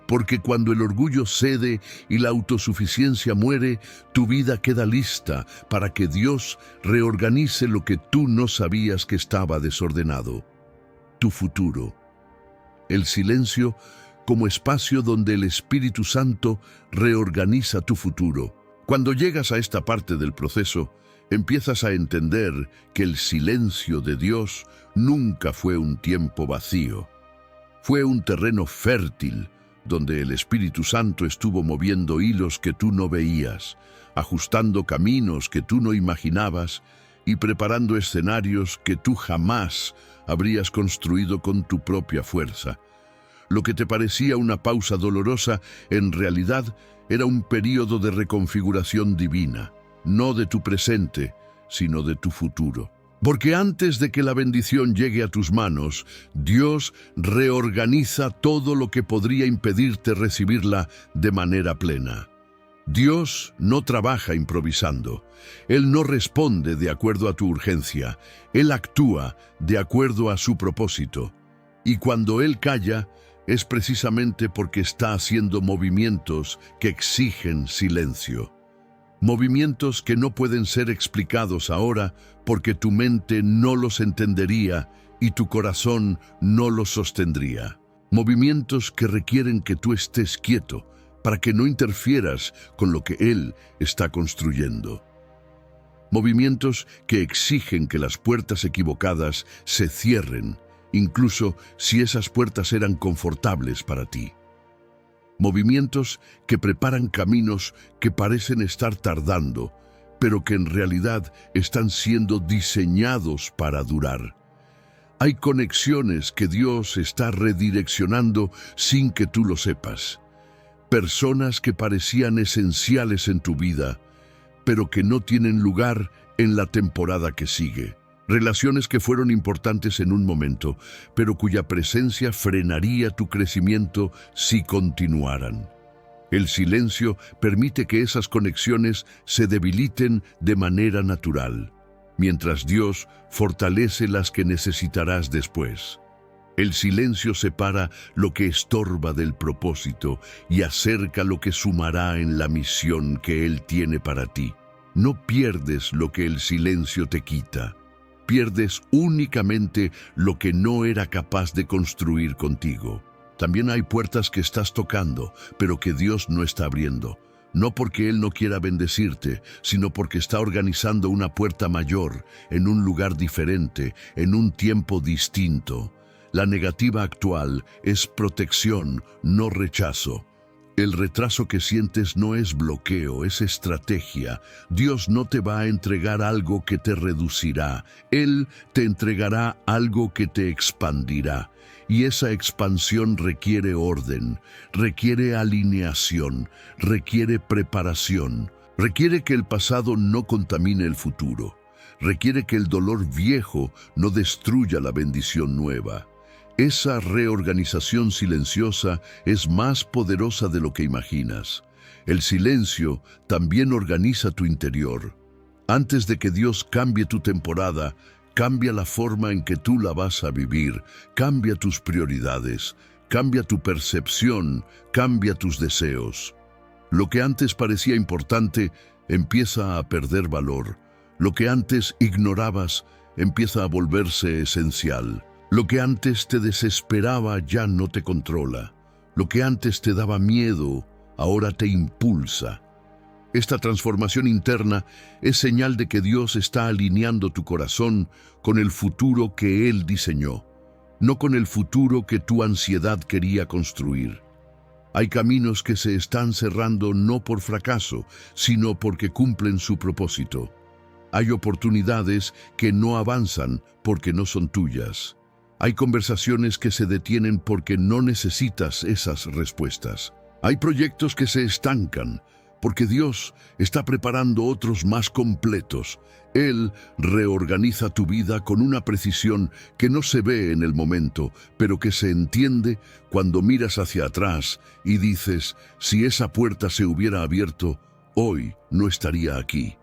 Porque cuando el orgullo cede y la autosuficiencia muere, tu vida queda lista para que Dios reorganice lo que tú no sabías que estaba desordenado. Tu futuro. El silencio como espacio donde el Espíritu Santo reorganiza tu futuro. Cuando llegas a esta parte del proceso, empiezas a entender que el silencio de Dios nunca fue un tiempo vacío. Fue un terreno fértil donde el Espíritu Santo estuvo moviendo hilos que tú no veías, ajustando caminos que tú no imaginabas y preparando escenarios que tú jamás habrías construido con tu propia fuerza. Lo que te parecía una pausa dolorosa, en realidad era un período de reconfiguración divina, no de tu presente, sino de tu futuro. Porque antes de que la bendición llegue a tus manos, Dios reorganiza todo lo que podría impedirte recibirla de manera plena. Dios no trabaja improvisando. Él no responde de acuerdo a tu urgencia. Él actúa de acuerdo a su propósito. Y cuando Él calla, es precisamente porque está haciendo movimientos que exigen silencio. Movimientos que no pueden ser explicados ahora porque tu mente no los entendería y tu corazón no los sostendría. Movimientos que requieren que tú estés quieto para que no interfieras con lo que Él está construyendo. Movimientos que exigen que las puertas equivocadas se cierren, incluso si esas puertas eran confortables para ti. Movimientos que preparan caminos que parecen estar tardando, pero que en realidad están siendo diseñados para durar. Hay conexiones que Dios está redireccionando sin que tú lo sepas. Personas que parecían esenciales en tu vida, pero que no tienen lugar en la temporada que sigue. Relaciones que fueron importantes en un momento, pero cuya presencia frenaría tu crecimiento si continuaran. El silencio permite que esas conexiones se debiliten de manera natural, mientras Dios fortalece las que necesitarás después. El silencio separa lo que estorba del propósito y acerca lo que sumará en la misión que Él tiene para ti. No pierdes lo que el silencio te quita. Pierdes únicamente lo que no era capaz de construir contigo. También hay puertas que estás tocando, pero que Dios no está abriendo. No porque Él no quiera bendecirte, sino porque está organizando una puerta mayor, en un lugar diferente, en un tiempo distinto. La negativa actual es protección, no rechazo. El retraso que sientes no es bloqueo, es estrategia. Dios no te va a entregar algo que te reducirá. Él te entregará algo que te expandirá. Y esa expansión requiere orden, requiere alineación, requiere preparación. Requiere que el pasado no contamine el futuro. Requiere que el dolor viejo no destruya la bendición nueva. Esa reorganización silenciosa es más poderosa de lo que imaginas. El silencio también organiza tu interior. Antes de que Dios cambie tu temporada, cambia la forma en que tú la vas a vivir, cambia tus prioridades, cambia tu percepción, cambia tus deseos. Lo que antes parecía importante empieza a perder valor. Lo que antes ignorabas empieza a volverse esencial. Lo que antes te desesperaba ya no te controla. Lo que antes te daba miedo, ahora te impulsa. Esta transformación interna es señal de que Dios está alineando tu corazón con el futuro que Él diseñó, no con el futuro que tu ansiedad quería construir. Hay caminos que se están cerrando no por fracaso, sino porque cumplen su propósito. Hay oportunidades que no avanzan porque no son tuyas. Hay conversaciones que se detienen porque no necesitas esas respuestas. Hay proyectos que se estancan porque Dios está preparando otros más completos. Él reorganiza tu vida con una precisión que no se ve en el momento, pero que se entiende cuando miras hacia atrás y dices, si esa puerta se hubiera abierto, hoy no estaría aquí.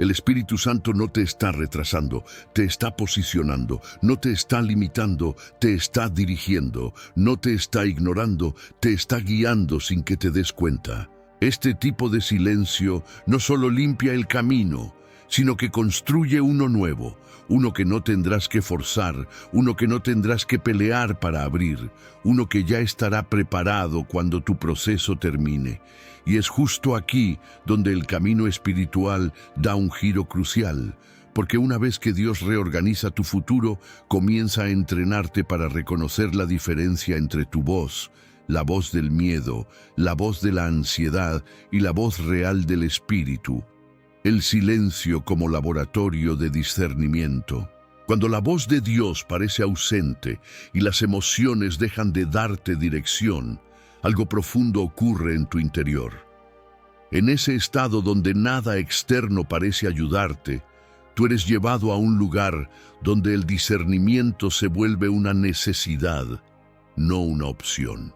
El Espíritu Santo no te está retrasando, te está posicionando, no te está limitando, te está dirigiendo, no te está ignorando, te está guiando sin que te des cuenta. Este tipo de silencio no solo limpia el camino, sino que construye uno nuevo, uno que no tendrás que forzar, uno que no tendrás que pelear para abrir, uno que ya estará preparado cuando tu proceso termine. Y es justo aquí donde el camino espiritual da un giro crucial, porque una vez que Dios reorganiza tu futuro, comienza a entrenarte para reconocer la diferencia entre tu voz, la voz del miedo, la voz de la ansiedad y la voz real del espíritu. El silencio como laboratorio de discernimiento. Cuando la voz de Dios parece ausente y las emociones dejan de darte dirección, algo profundo ocurre en tu interior. En ese estado donde nada externo parece ayudarte, tú eres llevado a un lugar donde el discernimiento se vuelve una necesidad, no una opción.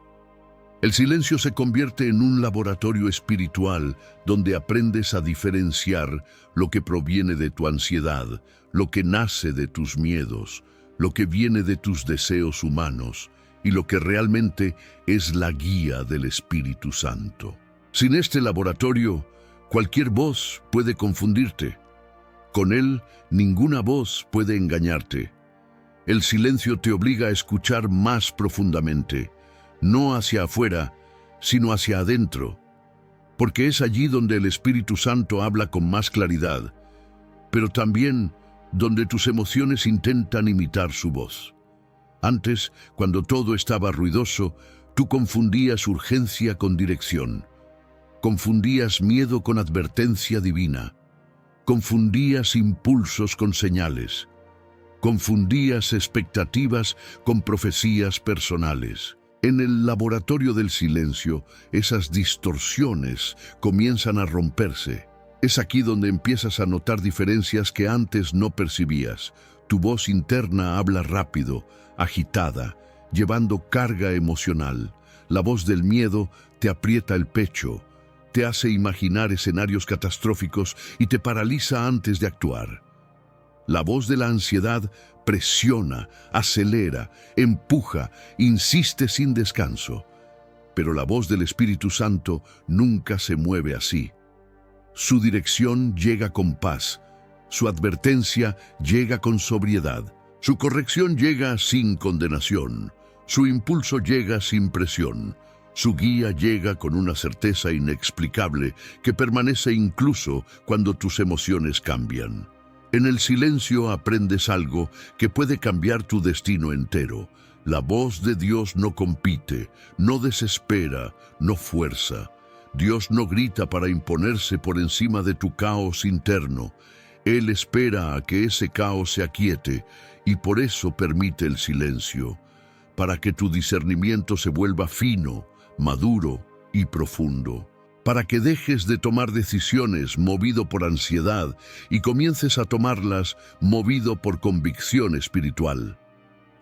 El silencio se convierte en un laboratorio espiritual donde aprendes a diferenciar lo que proviene de tu ansiedad, lo que nace de tus miedos, lo que viene de tus deseos humanos y lo que realmente es la guía del Espíritu Santo. Sin este laboratorio, cualquier voz puede confundirte. Con él, ninguna voz puede engañarte. El silencio te obliga a escuchar más profundamente, no hacia afuera, sino hacia adentro, porque es allí donde el Espíritu Santo habla con más claridad, pero también donde tus emociones intentan imitar su voz. Antes, cuando todo estaba ruidoso, tú confundías urgencia con dirección, confundías miedo con advertencia divina, confundías impulsos con señales, confundías expectativas con profecías personales. En el laboratorio del silencio, esas distorsiones comienzan a romperse. Es aquí donde empiezas a notar diferencias que antes no percibías. Tu voz interna habla rápido, agitada, llevando carga emocional. La voz del miedo te aprieta el pecho, te hace imaginar escenarios catastróficos y te paraliza antes de actuar. La voz de la ansiedad presiona, acelera, empuja, insiste sin descanso. Pero la voz del Espíritu Santo nunca se mueve así. Su dirección llega con paz, su advertencia llega con sobriedad, su corrección llega sin condenación, su impulso llega sin presión, su guía llega con una certeza inexplicable que permanece incluso cuando tus emociones cambian. En el silencio aprendes algo que puede cambiar tu destino entero. La voz de Dios no compite, no desespera, no fuerza. Dios no grita para imponerse por encima de tu caos interno. Él espera a que ese caos se aquiete y por eso permite el silencio, para que tu discernimiento se vuelva fino, maduro y profundo. Para que dejes de tomar decisiones movido por ansiedad y comiences a tomarlas movido por convicción espiritual.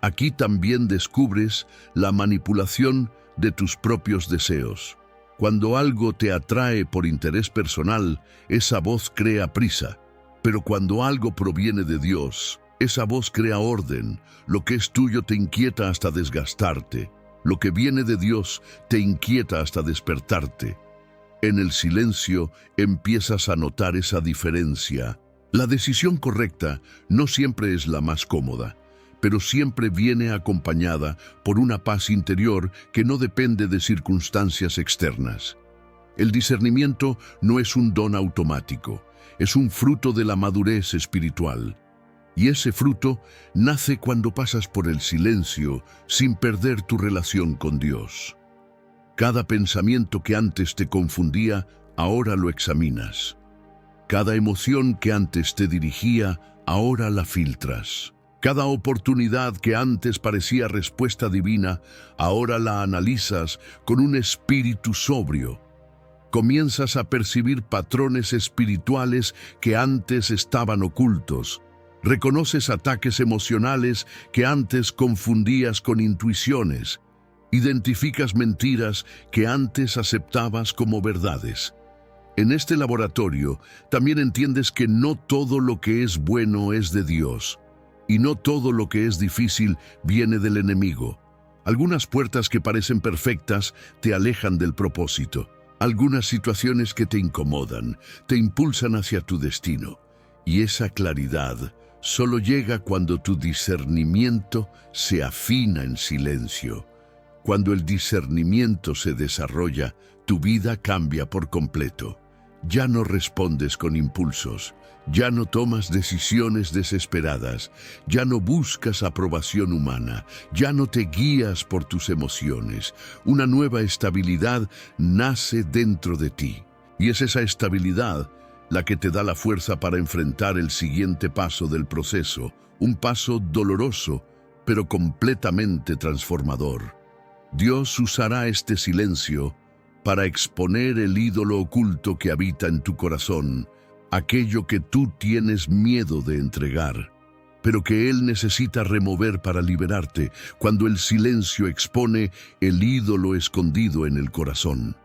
Aquí también descubres la manipulación de tus propios deseos. Cuando algo te atrae por interés personal, esa voz crea prisa. Pero cuando algo proviene de Dios, esa voz crea orden. Lo que es tuyo te inquieta hasta desgastarte. Lo que viene de Dios te inquieta hasta despertarte. En el silencio empiezas a notar esa diferencia. La decisión correcta no siempre es la más cómoda, pero siempre viene acompañada por una paz interior que no depende de circunstancias externas. El discernimiento no es un don automático, es un fruto de la madurez espiritual. Y ese fruto nace cuando pasas por el silencio sin perder tu relación con Dios. Cada pensamiento que antes te confundía, ahora lo examinas. Cada emoción que antes te dirigía, ahora la filtras. Cada oportunidad que antes parecía respuesta divina, ahora la analizas con un espíritu sobrio. Comienzas a percibir patrones espirituales que antes estaban ocultos. Reconoces ataques emocionales que antes confundías con intuiciones. Identificas mentiras que antes aceptabas como verdades. En este laboratorio también entiendes que no todo lo que es bueno es de Dios, y no todo lo que es difícil viene del enemigo. Algunas puertas que parecen perfectas te alejan del propósito. Algunas situaciones que te incomodan te impulsan hacia tu destino. Y esa claridad solo llega cuando tu discernimiento se afina en silencio. Cuando el discernimiento se desarrolla, tu vida cambia por completo. Ya no respondes con impulsos, ya no tomas decisiones desesperadas, ya no buscas aprobación humana, ya no te guías por tus emociones. Una nueva estabilidad nace dentro de ti. Y es esa estabilidad la que te da la fuerza para enfrentar el siguiente paso del proceso, un paso doloroso, pero completamente transformador. Dios usará este silencio para exponer el ídolo oculto que habita en tu corazón, aquello que tú tienes miedo de entregar, pero que Él necesita remover para liberarte cuando el silencio expone el ídolo escondido en el corazón.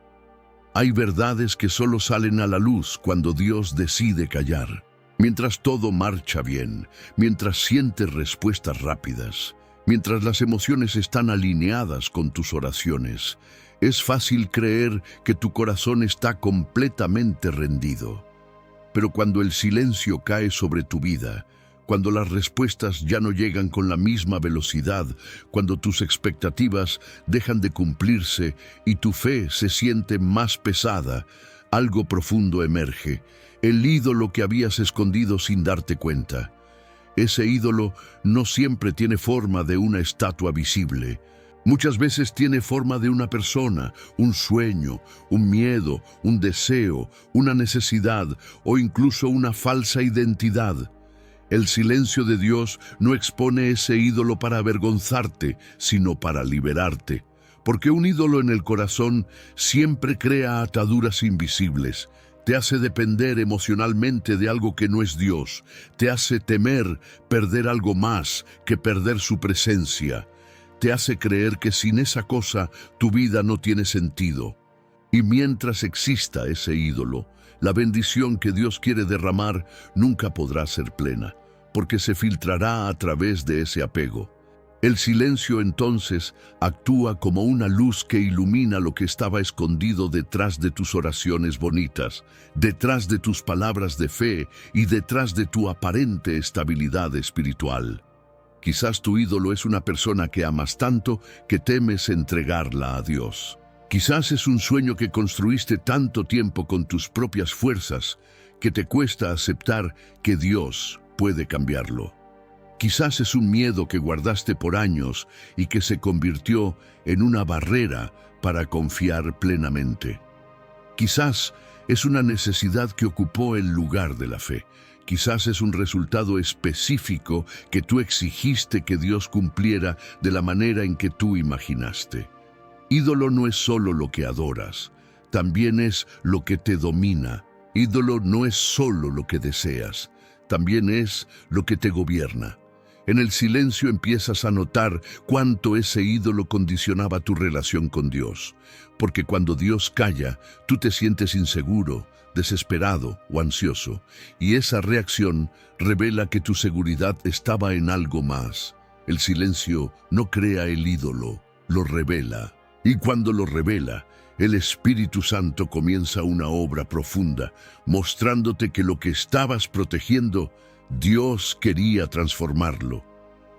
Hay verdades que solo salen a la luz cuando Dios decide callar. Mientras todo marcha bien, mientras sientes respuestas rápidas, mientras las emociones están alineadas con tus oraciones, es fácil creer que tu corazón está completamente rendido. Pero cuando el silencio cae sobre tu vida, cuando las respuestas ya no llegan con la misma velocidad, cuando tus expectativas dejan de cumplirse y tu fe se siente más pesada, algo profundo emerge, el ídolo que habías escondido sin darte cuenta. Ese ídolo no siempre tiene forma de una estatua visible. Muchas veces tiene forma de una persona, un sueño, un miedo, un deseo, una necesidad o incluso una falsa identidad. El silencio de Dios no expone ese ídolo para avergonzarte, sino para liberarte. Porque un ídolo en el corazón siempre crea ataduras invisibles. Te hace depender emocionalmente de algo que no es Dios. Te hace temer perder algo más que perder su presencia. Te hace creer que sin esa cosa tu vida no tiene sentido. Y mientras exista ese ídolo, la bendición que Dios quiere derramar nunca podrá ser plena, porque se filtrará a través de ese apego. El silencio entonces actúa como una luz que ilumina lo que estaba escondido detrás de tus oraciones bonitas, detrás de tus palabras de fe y detrás de tu aparente estabilidad espiritual. Quizás tu ídolo es una persona que amas tanto que temes entregarla a Dios. Quizás es un sueño que construiste tanto tiempo con tus propias fuerzas que te cuesta aceptar que Dios puede cambiarlo. Quizás es un miedo que guardaste por años y que se convirtió en una barrera para confiar plenamente. Quizás es una necesidad que ocupó el lugar de la fe. Quizás es un resultado específico que tú exigiste que Dios cumpliera de la manera en que tú imaginaste. Ídolo no es solo lo que adoras, también es lo que te domina. Ídolo no es solo lo que deseas, también es lo que te gobierna. En el silencio empiezas a notar cuánto ese ídolo condicionaba tu relación con Dios, porque cuando Dios calla, tú te sientes inseguro, desesperado o ansioso, y esa reacción revela que tu seguridad estaba en algo más. El silencio no crea el ídolo, lo revela, y cuando lo revela, el Espíritu Santo comienza una obra profunda, mostrándote que lo que estabas protegiendo, Dios quería transformarlo.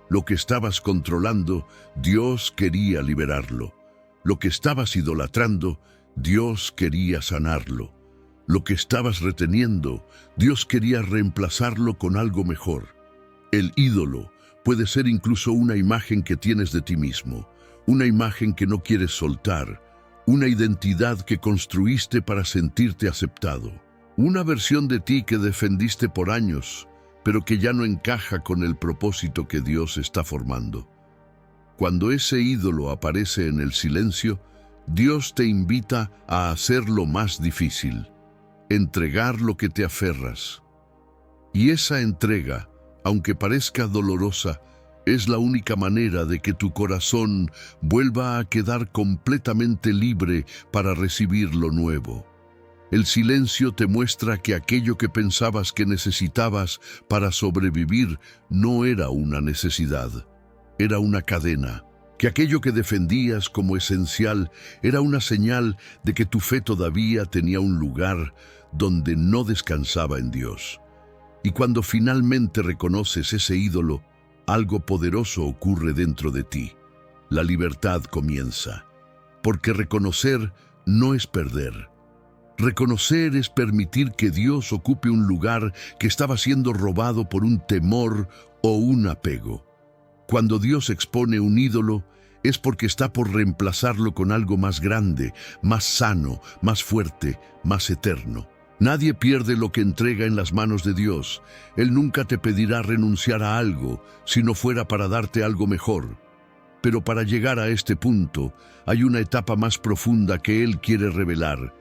Lo que estabas controlando, Dios quería liberarlo. Lo que estabas idolatrando, Dios quería sanarlo. Lo que estabas reteniendo, Dios quería reemplazarlo con algo mejor. El ídolo puede ser incluso una imagen que tienes de ti mismo, una imagen que no quieres soltar, una identidad que construiste para sentirte aceptado, una versión de ti que defendiste por años, pero que ya no encaja con el propósito que Dios está formando. Cuando ese ídolo aparece en el silencio, Dios te invita a hacer lo más difícil, entregar lo que te aferras. Y esa entrega, aunque parezca dolorosa, es la única manera de que tu corazón vuelva a quedar completamente libre para recibir lo nuevo. El silencio te muestra que aquello que pensabas que necesitabas para sobrevivir no era una necesidad, era una cadena. Que aquello que defendías como esencial era una señal de que tu fe todavía tenía un lugar donde no descansaba en Dios. Y cuando finalmente reconoces ese ídolo, algo poderoso ocurre dentro de ti. La libertad comienza. Porque reconocer no es perder. Reconocer es permitir que Dios ocupe un lugar que estaba siendo robado por un temor o un apego. Cuando Dios expone un ídolo, es porque está por reemplazarlo con algo más grande, más sano, más fuerte, más eterno. Nadie pierde lo que entrega en las manos de Dios. Él nunca te pedirá renunciar a algo, si no fuera para darte algo mejor. Pero para llegar a este punto, hay una etapa más profunda que Él quiere revelar.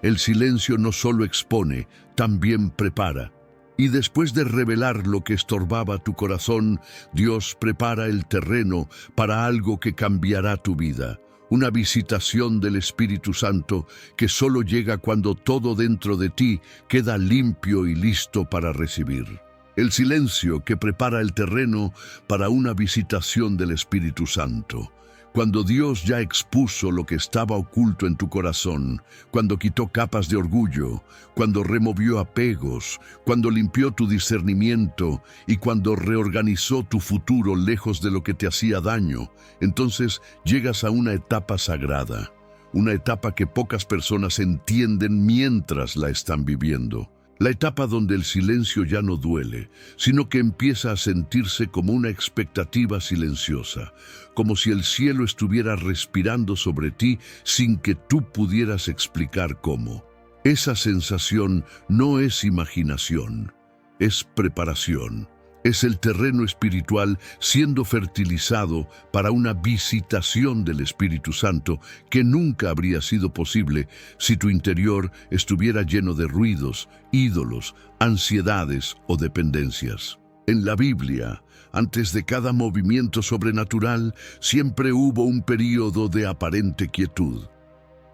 El silencio no solo expone, también prepara. Y después de revelar lo que estorbaba tu corazón, Dios prepara el terreno para algo que cambiará tu vida. Una visitación del Espíritu Santo que solo llega cuando todo dentro de ti queda limpio y listo para recibir. El silencio que prepara el terreno para una visitación del Espíritu Santo. Cuando Dios ya expuso lo que estaba oculto en tu corazón, cuando quitó capas de orgullo, cuando removió apegos, cuando limpió tu discernimiento y cuando reorganizó tu futuro lejos de lo que te hacía daño, entonces llegas a una etapa sagrada, una etapa que pocas personas entienden mientras la están viviendo. La etapa donde el silencio ya no duele, sino que empieza a sentirse como una expectativa silenciosa, como si el cielo estuviera respirando sobre ti sin que tú pudieras explicar cómo. Esa sensación no es imaginación, es preparación. Es el terreno espiritual siendo fertilizado para una visitación del Espíritu Santo que nunca habría sido posible si tu interior estuviera lleno de ruidos, ídolos, ansiedades o dependencias. En la Biblia, antes de cada movimiento sobrenatural, siempre hubo un período de aparente quietud.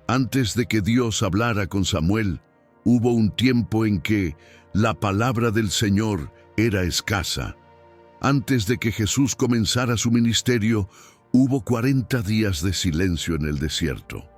Antes de que Dios hablara con Samuel, hubo un tiempo en que la palabra del Señor era escasa. Antes de que Jesús comenzara su ministerio, hubo 40 días de silencio en el desierto.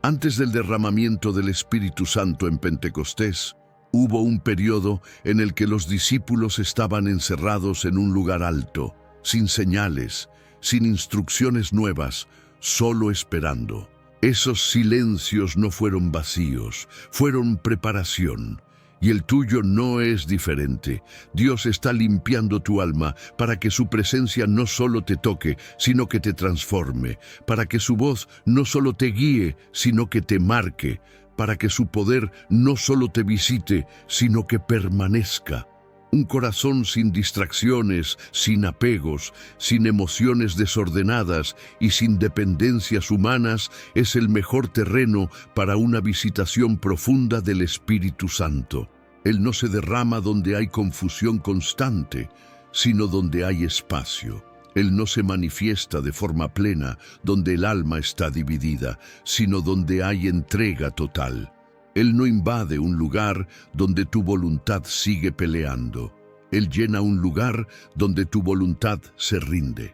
Antes del derramamiento del Espíritu Santo en Pentecostés, hubo un periodo en el que los discípulos estaban encerrados en un lugar alto, sin señales, sin instrucciones nuevas, solo esperando. Esos silencios no fueron vacíos, fueron preparación. Y el tuyo no es diferente. Dios está limpiando tu alma para que su presencia no solo te toque, sino que te transforme, para que su voz no solo te guíe, sino que te marque, para que su poder no solo te visite, sino que permanezca. Un corazón sin distracciones, sin apegos, sin emociones desordenadas y sin dependencias humanas es el mejor terreno para una visitación profunda del Espíritu Santo. Él no se derrama donde hay confusión constante, sino donde hay espacio. Él no se manifiesta de forma plena donde el alma está dividida, sino donde hay entrega total. Él no invade un lugar donde tu voluntad sigue peleando. Él llena un lugar donde tu voluntad se rinde.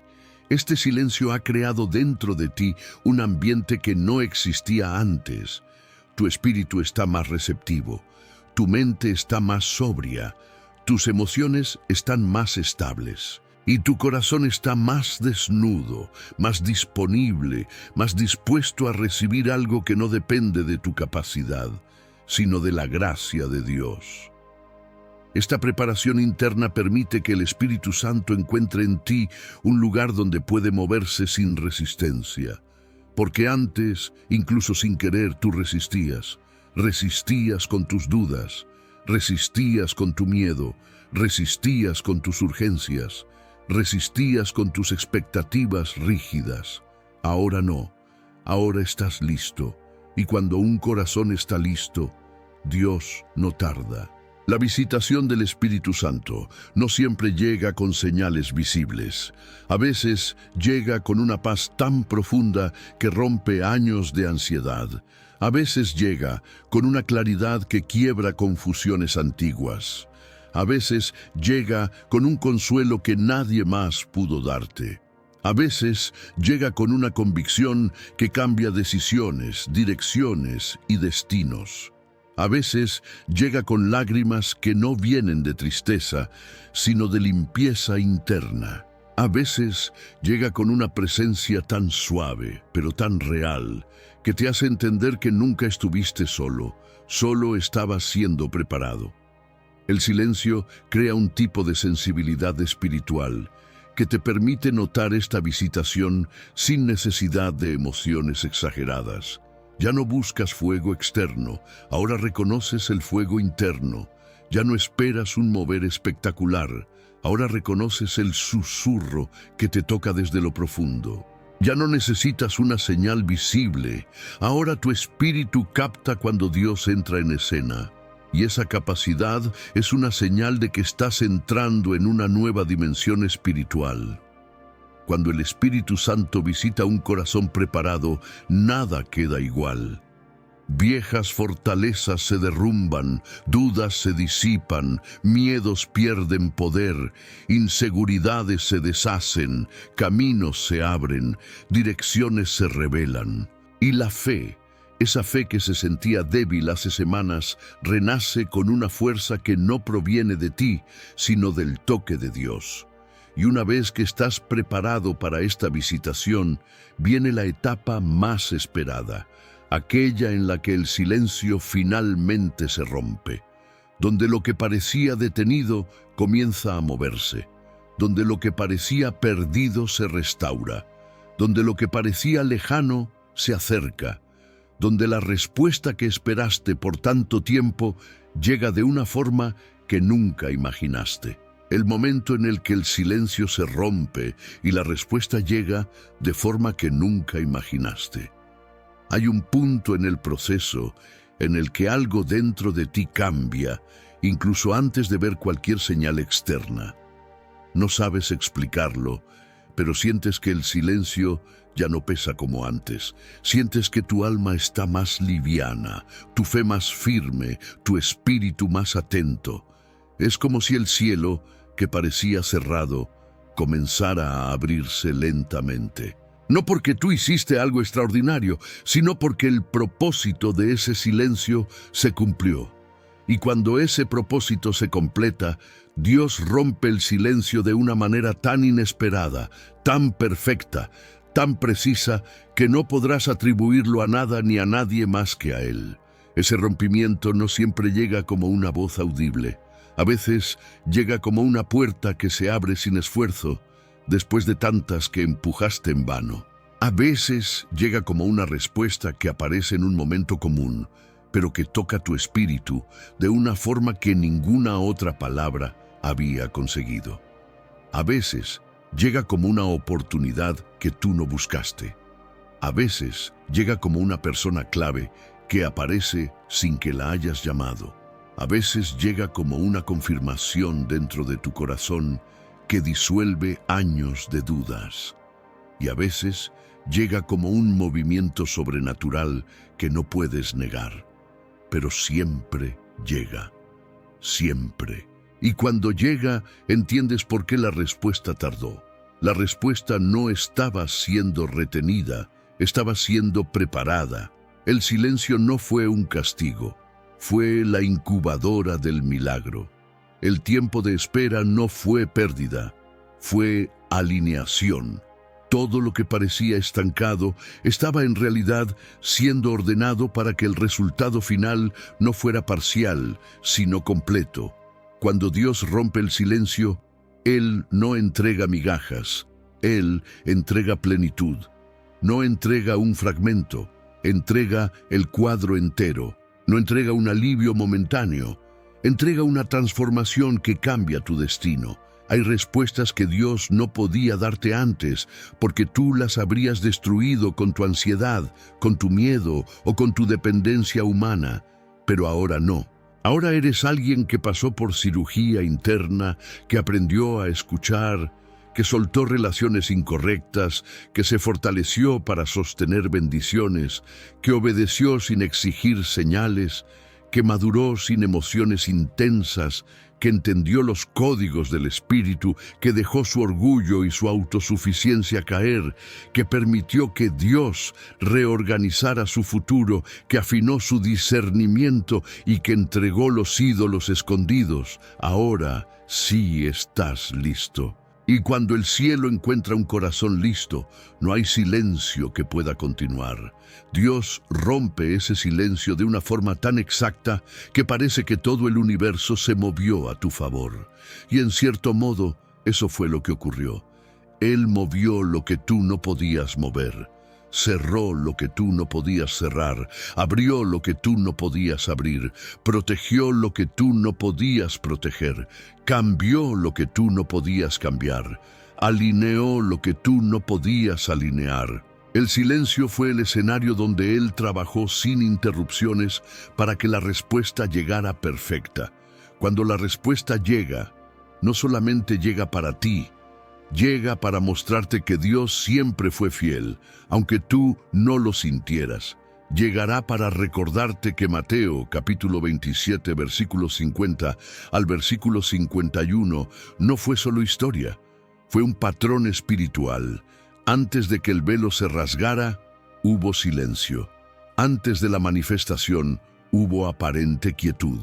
Este silencio ha creado dentro de ti un ambiente que no existía antes. Tu espíritu está más receptivo, tu mente está más sobria, tus emociones están más estables. Y tu corazón está más desnudo, más disponible, más dispuesto a recibir algo que no depende de tu capacidad, sino de la gracia de Dios. Esta preparación interna permite que el Espíritu Santo encuentre en ti un lugar donde puede moverse sin resistencia. Porque antes, incluso sin querer, tú resistías. Resistías con tus dudas, resistías con tu miedo, resistías con tus urgencias. Resistías con tus expectativas rígidas. Ahora no, ahora estás listo. Y cuando un corazón está listo, Dios no tarda. La visitación del Espíritu Santo no siempre llega con señales visibles. A veces llega con una paz tan profunda que rompe años de ansiedad. A veces llega con una claridad que quiebra confusiones antiguas. A veces llega con un consuelo que nadie más pudo darte. A veces llega con una convicción que cambia decisiones, direcciones y destinos. A veces llega con lágrimas que no vienen de tristeza, sino de limpieza interna. A veces llega con una presencia tan suave, pero tan real, que te hace entender que nunca estuviste solo estabas siendo preparado. El silencio crea un tipo de sensibilidad espiritual que te permite notar esta visitación sin necesidad de emociones exageradas. Ya no buscas fuego externo, ahora reconoces el fuego interno. Ya no esperas un mover espectacular, ahora reconoces el susurro que te toca desde lo profundo. Ya no necesitas una señal visible, ahora tu espíritu capta cuando Dios entra en escena. Y esa capacidad es una señal de que estás entrando en una nueva dimensión espiritual. Cuando el Espíritu Santo visita un corazón preparado, nada queda igual. Viejas fortalezas se derrumban, dudas se disipan, miedos pierden poder, inseguridades se deshacen, caminos se abren, direcciones se revelan. Y la fe, esa fe que se sentía débil hace semanas, renace con una fuerza que no proviene de ti, sino del toque de Dios. Y una vez que estás preparado para esta visitación, viene la etapa más esperada, aquella en la que el silencio finalmente se rompe, donde lo que parecía detenido comienza a moverse, donde lo que parecía perdido se restaura, donde lo que parecía lejano se acerca, donde la respuesta que esperaste por tanto tiempo llega de una forma que nunca imaginaste. El momento en el que el silencio se rompe y la respuesta llega de forma que nunca imaginaste. Hay un punto en el proceso en el que algo dentro de ti cambia, incluso antes de ver cualquier señal externa. No sabes explicarlo, pero sientes que el silencio ya no pesa como antes. Sientes que tu alma está más liviana, tu fe más firme, tu espíritu más atento. Es como si el cielo, que parecía cerrado, comenzara a abrirse lentamente. No porque tú hiciste algo extraordinario, sino porque el propósito de ese silencio se cumplió. Y cuando ese propósito se completa, Dios rompe el silencio de una manera tan inesperada, tan perfecta, tan precisa, que no podrás atribuirlo a nada ni a nadie más que a Él. Ese rompimiento no siempre llega como una voz audible. A veces llega como una puerta que se abre sin esfuerzo, después de tantas que empujaste en vano. A veces llega como una respuesta que aparece en un momento común, pero que toca tu espíritu de una forma que ninguna otra palabra había conseguido. A veces llega como una oportunidad que tú no buscaste. A veces llega como una persona clave que aparece sin que la hayas llamado. A veces llega como una confirmación dentro de tu corazón que disuelve años de dudas. Y a veces llega como un movimiento sobrenatural que no puedes negar. Pero siempre llega. Siempre. Y cuando llega, entiendes por qué la respuesta tardó. La respuesta no estaba siendo retenida, estaba siendo preparada. El silencio no fue un castigo. Fue la incubadora del milagro. El tiempo de espera no fue pérdida, fue alineación. Todo lo que parecía estancado estaba en realidad siendo ordenado para que el resultado final no fuera parcial, sino completo. Cuando Dios rompe el silencio, Él no entrega migajas, Él entrega plenitud. No entrega un fragmento, entrega el cuadro entero. No entrega un alivio momentáneo, entrega una transformación que cambia tu destino. Hay respuestas que Dios no podía darte antes, porque tú las habrías destruido con tu ansiedad, con tu miedo o con tu dependencia humana. Pero ahora no. Ahora eres alguien que pasó por cirugía interna, que aprendió a escuchar, que soltó relaciones incorrectas, que se fortaleció para sostener bendiciones, que obedeció sin exigir señales, que maduró sin emociones intensas, que entendió los códigos del Espíritu, que dejó su orgullo y su autosuficiencia caer, que permitió que Dios reorganizara su futuro, que afinó su discernimiento y que entregó los ídolos escondidos. Ahora sí estás listo. Y cuando el cielo encuentra un corazón listo, no hay silencio que pueda continuar. Dios rompe ese silencio de una forma tan exacta que parece que todo el universo se movió a tu favor. Y en cierto modo, eso fue lo que ocurrió. Él movió lo que tú no podías mover. Cerró lo que tú no podías cerrar, abrió lo que tú no podías abrir, protegió lo que tú no podías proteger, cambió lo que tú no podías cambiar, alineó lo que tú no podías alinear. El silencio fue el escenario donde Él trabajó sin interrupciones para que la respuesta llegara perfecta. Cuando la respuesta llega, no solamente llega para ti, llega para mostrarte que Dios siempre fue fiel, aunque tú no lo sintieras. Llegará para recordarte que Mateo, capítulo 27, versículo 50 al versículo 51, no fue solo historia, fue un patrón espiritual. Antes de que el velo se rasgara, hubo silencio. Antes de la manifestación, hubo aparente quietud.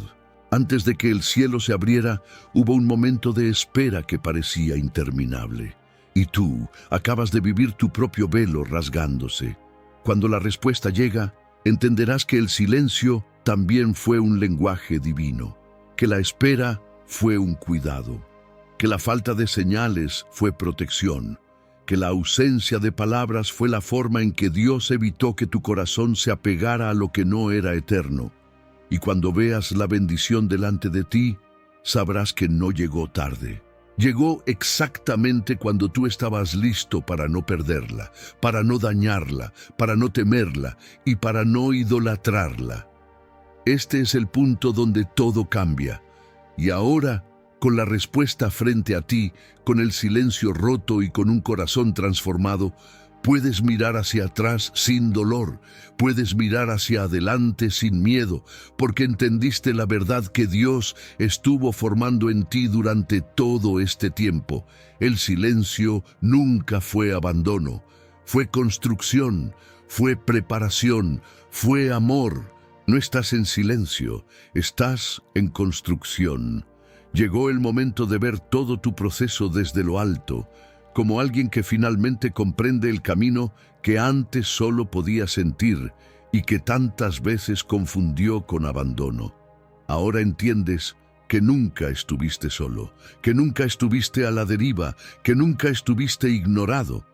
Antes de que el cielo se abriera, hubo un momento de espera que parecía interminable. Y tú acabas de vivir tu propio velo rasgándose. Cuando la respuesta llega, entenderás que el silencio también fue un lenguaje divino, que la espera fue un cuidado, que la falta de señales fue protección, que la ausencia de palabras fue la forma en que Dios evitó que tu corazón se apegara a lo que no era eterno. Y cuando veas la bendición delante de ti, sabrás que no llegó tarde. Llegó exactamente cuando tú estabas listo para no perderla, para no dañarla, para no temerla y para no idolatrarla. Este es el punto donde todo cambia. Y ahora, con la respuesta frente a ti, con el silencio roto y con un corazón transformado, puedes mirar hacia atrás sin dolor, puedes mirar hacia adelante sin miedo, porque entendiste la verdad que Dios estuvo formando en ti durante todo este tiempo. El silencio nunca fue abandono, fue construcción, fue preparación, fue amor. No estás en silencio, estás en construcción. Llegó el momento de ver todo tu proceso desde lo alto, como alguien que finalmente comprende el camino que antes solo podía sentir y que tantas veces confundió con abandono. Ahora entiendes que nunca estuviste solo, que nunca estuviste a la deriva, que nunca estuviste ignorado.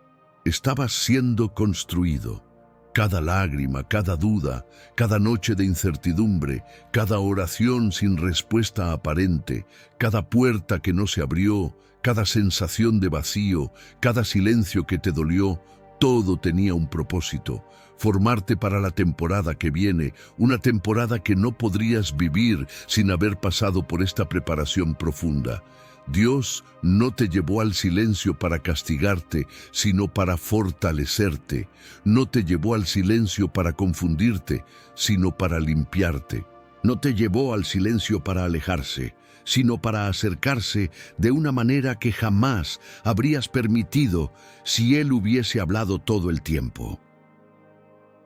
Estabas siendo construido. Cada lágrima, cada duda, cada noche de incertidumbre, cada oración sin respuesta aparente, cada puerta que no se abrió, cada sensación de vacío, cada silencio que te dolió, todo tenía un propósito: formarte para la temporada que viene, una temporada que no podrías vivir sin haber pasado por esta preparación profunda. Dios no te llevó al silencio para castigarte, sino para fortalecerte. No te llevó al silencio para confundirte, sino para limpiarte. No te llevó al silencio para alejarse, sino para acercarse de una manera que jamás habrías permitido si Él hubiese hablado todo el tiempo.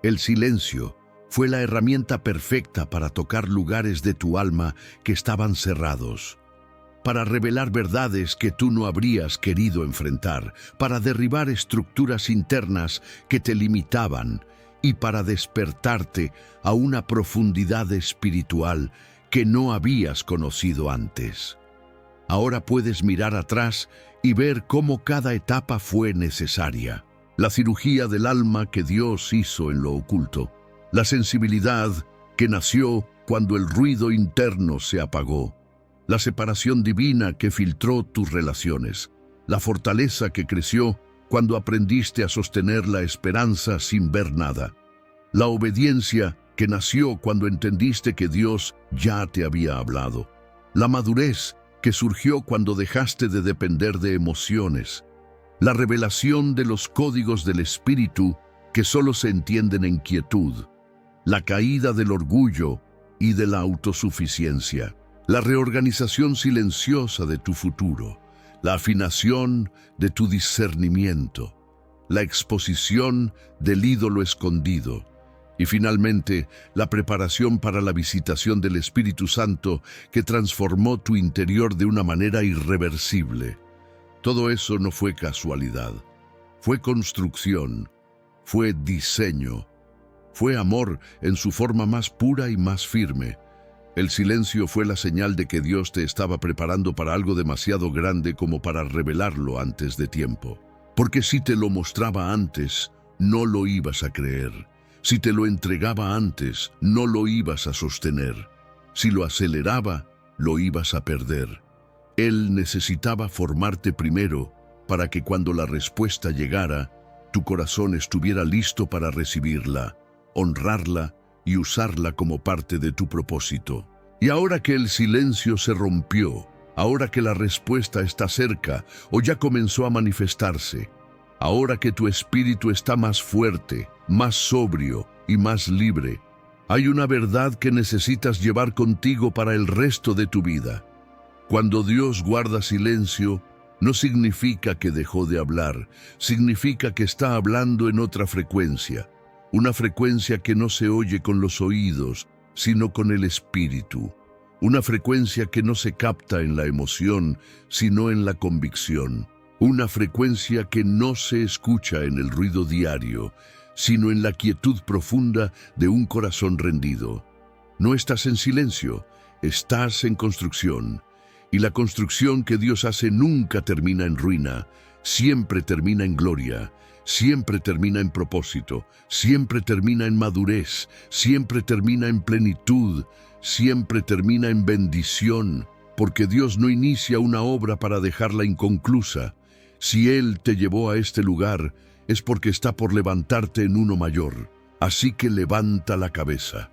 El silencio fue la herramienta perfecta para tocar lugares de tu alma que estaban cerrados, para revelar verdades que tú no habrías querido enfrentar, para derribar estructuras internas que te limitaban y para despertarte a una profundidad espiritual que no habías conocido antes. Ahora puedes mirar atrás y ver cómo cada etapa fue necesaria. La cirugía del alma que Dios hizo en lo oculto, la sensibilidad que nació cuando el ruido interno se apagó, la separación divina que filtró tus relaciones, la fortaleza que creció cuando aprendiste a sostener la esperanza sin ver nada, la obediencia que nació cuando entendiste que Dios ya te había hablado, la madurez que surgió cuando dejaste de depender de emociones, la revelación de los códigos del espíritu que solo se entienden en quietud, la caída del orgullo y de la autosuficiencia. la reorganización silenciosa de tu futuro, la afinación de tu discernimiento, la exposición del ídolo escondido y finalmente la preparación para la visitación del Espíritu Santo que transformó tu interior de una manera irreversible. Todo eso no fue casualidad, fue construcción, fue diseño, fue amor en su forma más pura y más firme. El silencio fue la señal de que Dios te estaba preparando para algo demasiado grande como para revelarlo antes de tiempo. Porque si te lo mostraba antes, no lo ibas a creer. Si te lo entregaba antes, no lo ibas a sostener. Si lo aceleraba, lo ibas a perder. Él necesitaba formarte primero para que cuando la respuesta llegara, tu corazón estuviera listo para recibirla, honrarla y usarla como parte de tu propósito. Y ahora que el silencio se rompió, ahora que la respuesta está cerca o ya comenzó a manifestarse, ahora que tu espíritu está más fuerte, más sobrio y más libre, hay una verdad que necesitas llevar contigo para el resto de tu vida. Cuando Dios guarda silencio, no significa que dejó de hablar, significa que está hablando en otra frecuencia, una frecuencia que no se oye con los oídos, sino con el espíritu, una frecuencia que no se capta en la emoción, sino en la convicción, una frecuencia que no se escucha en el ruido diario, sino en la quietud profunda de un corazón rendido. No estás en silencio, estás en construcción. Y la construcción que Dios hace nunca termina en ruina, siempre termina en gloria, siempre termina en propósito, siempre termina en madurez, siempre termina en plenitud, siempre termina en bendición, porque Dios no inicia una obra para dejarla inconclusa. Si Él te llevó a este lugar, es porque está por levantarte en uno mayor. Así que levanta la cabeza,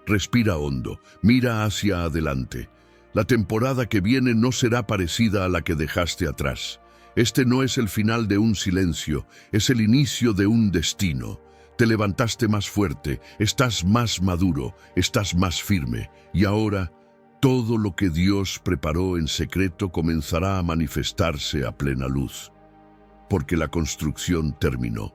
respira hondo, mira hacia adelante. La temporada que viene no será parecida a la que dejaste atrás. Este no es el final de un silencio, es el inicio de un destino. Te levantaste más fuerte, estás más maduro, estás más firme. Y ahora, todo lo que Dios preparó en secreto comenzará a manifestarse a plena luz. Porque la construcción terminó.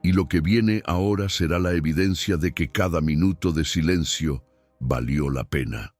Y lo que viene ahora será la evidencia de que cada minuto de silencio valió la pena.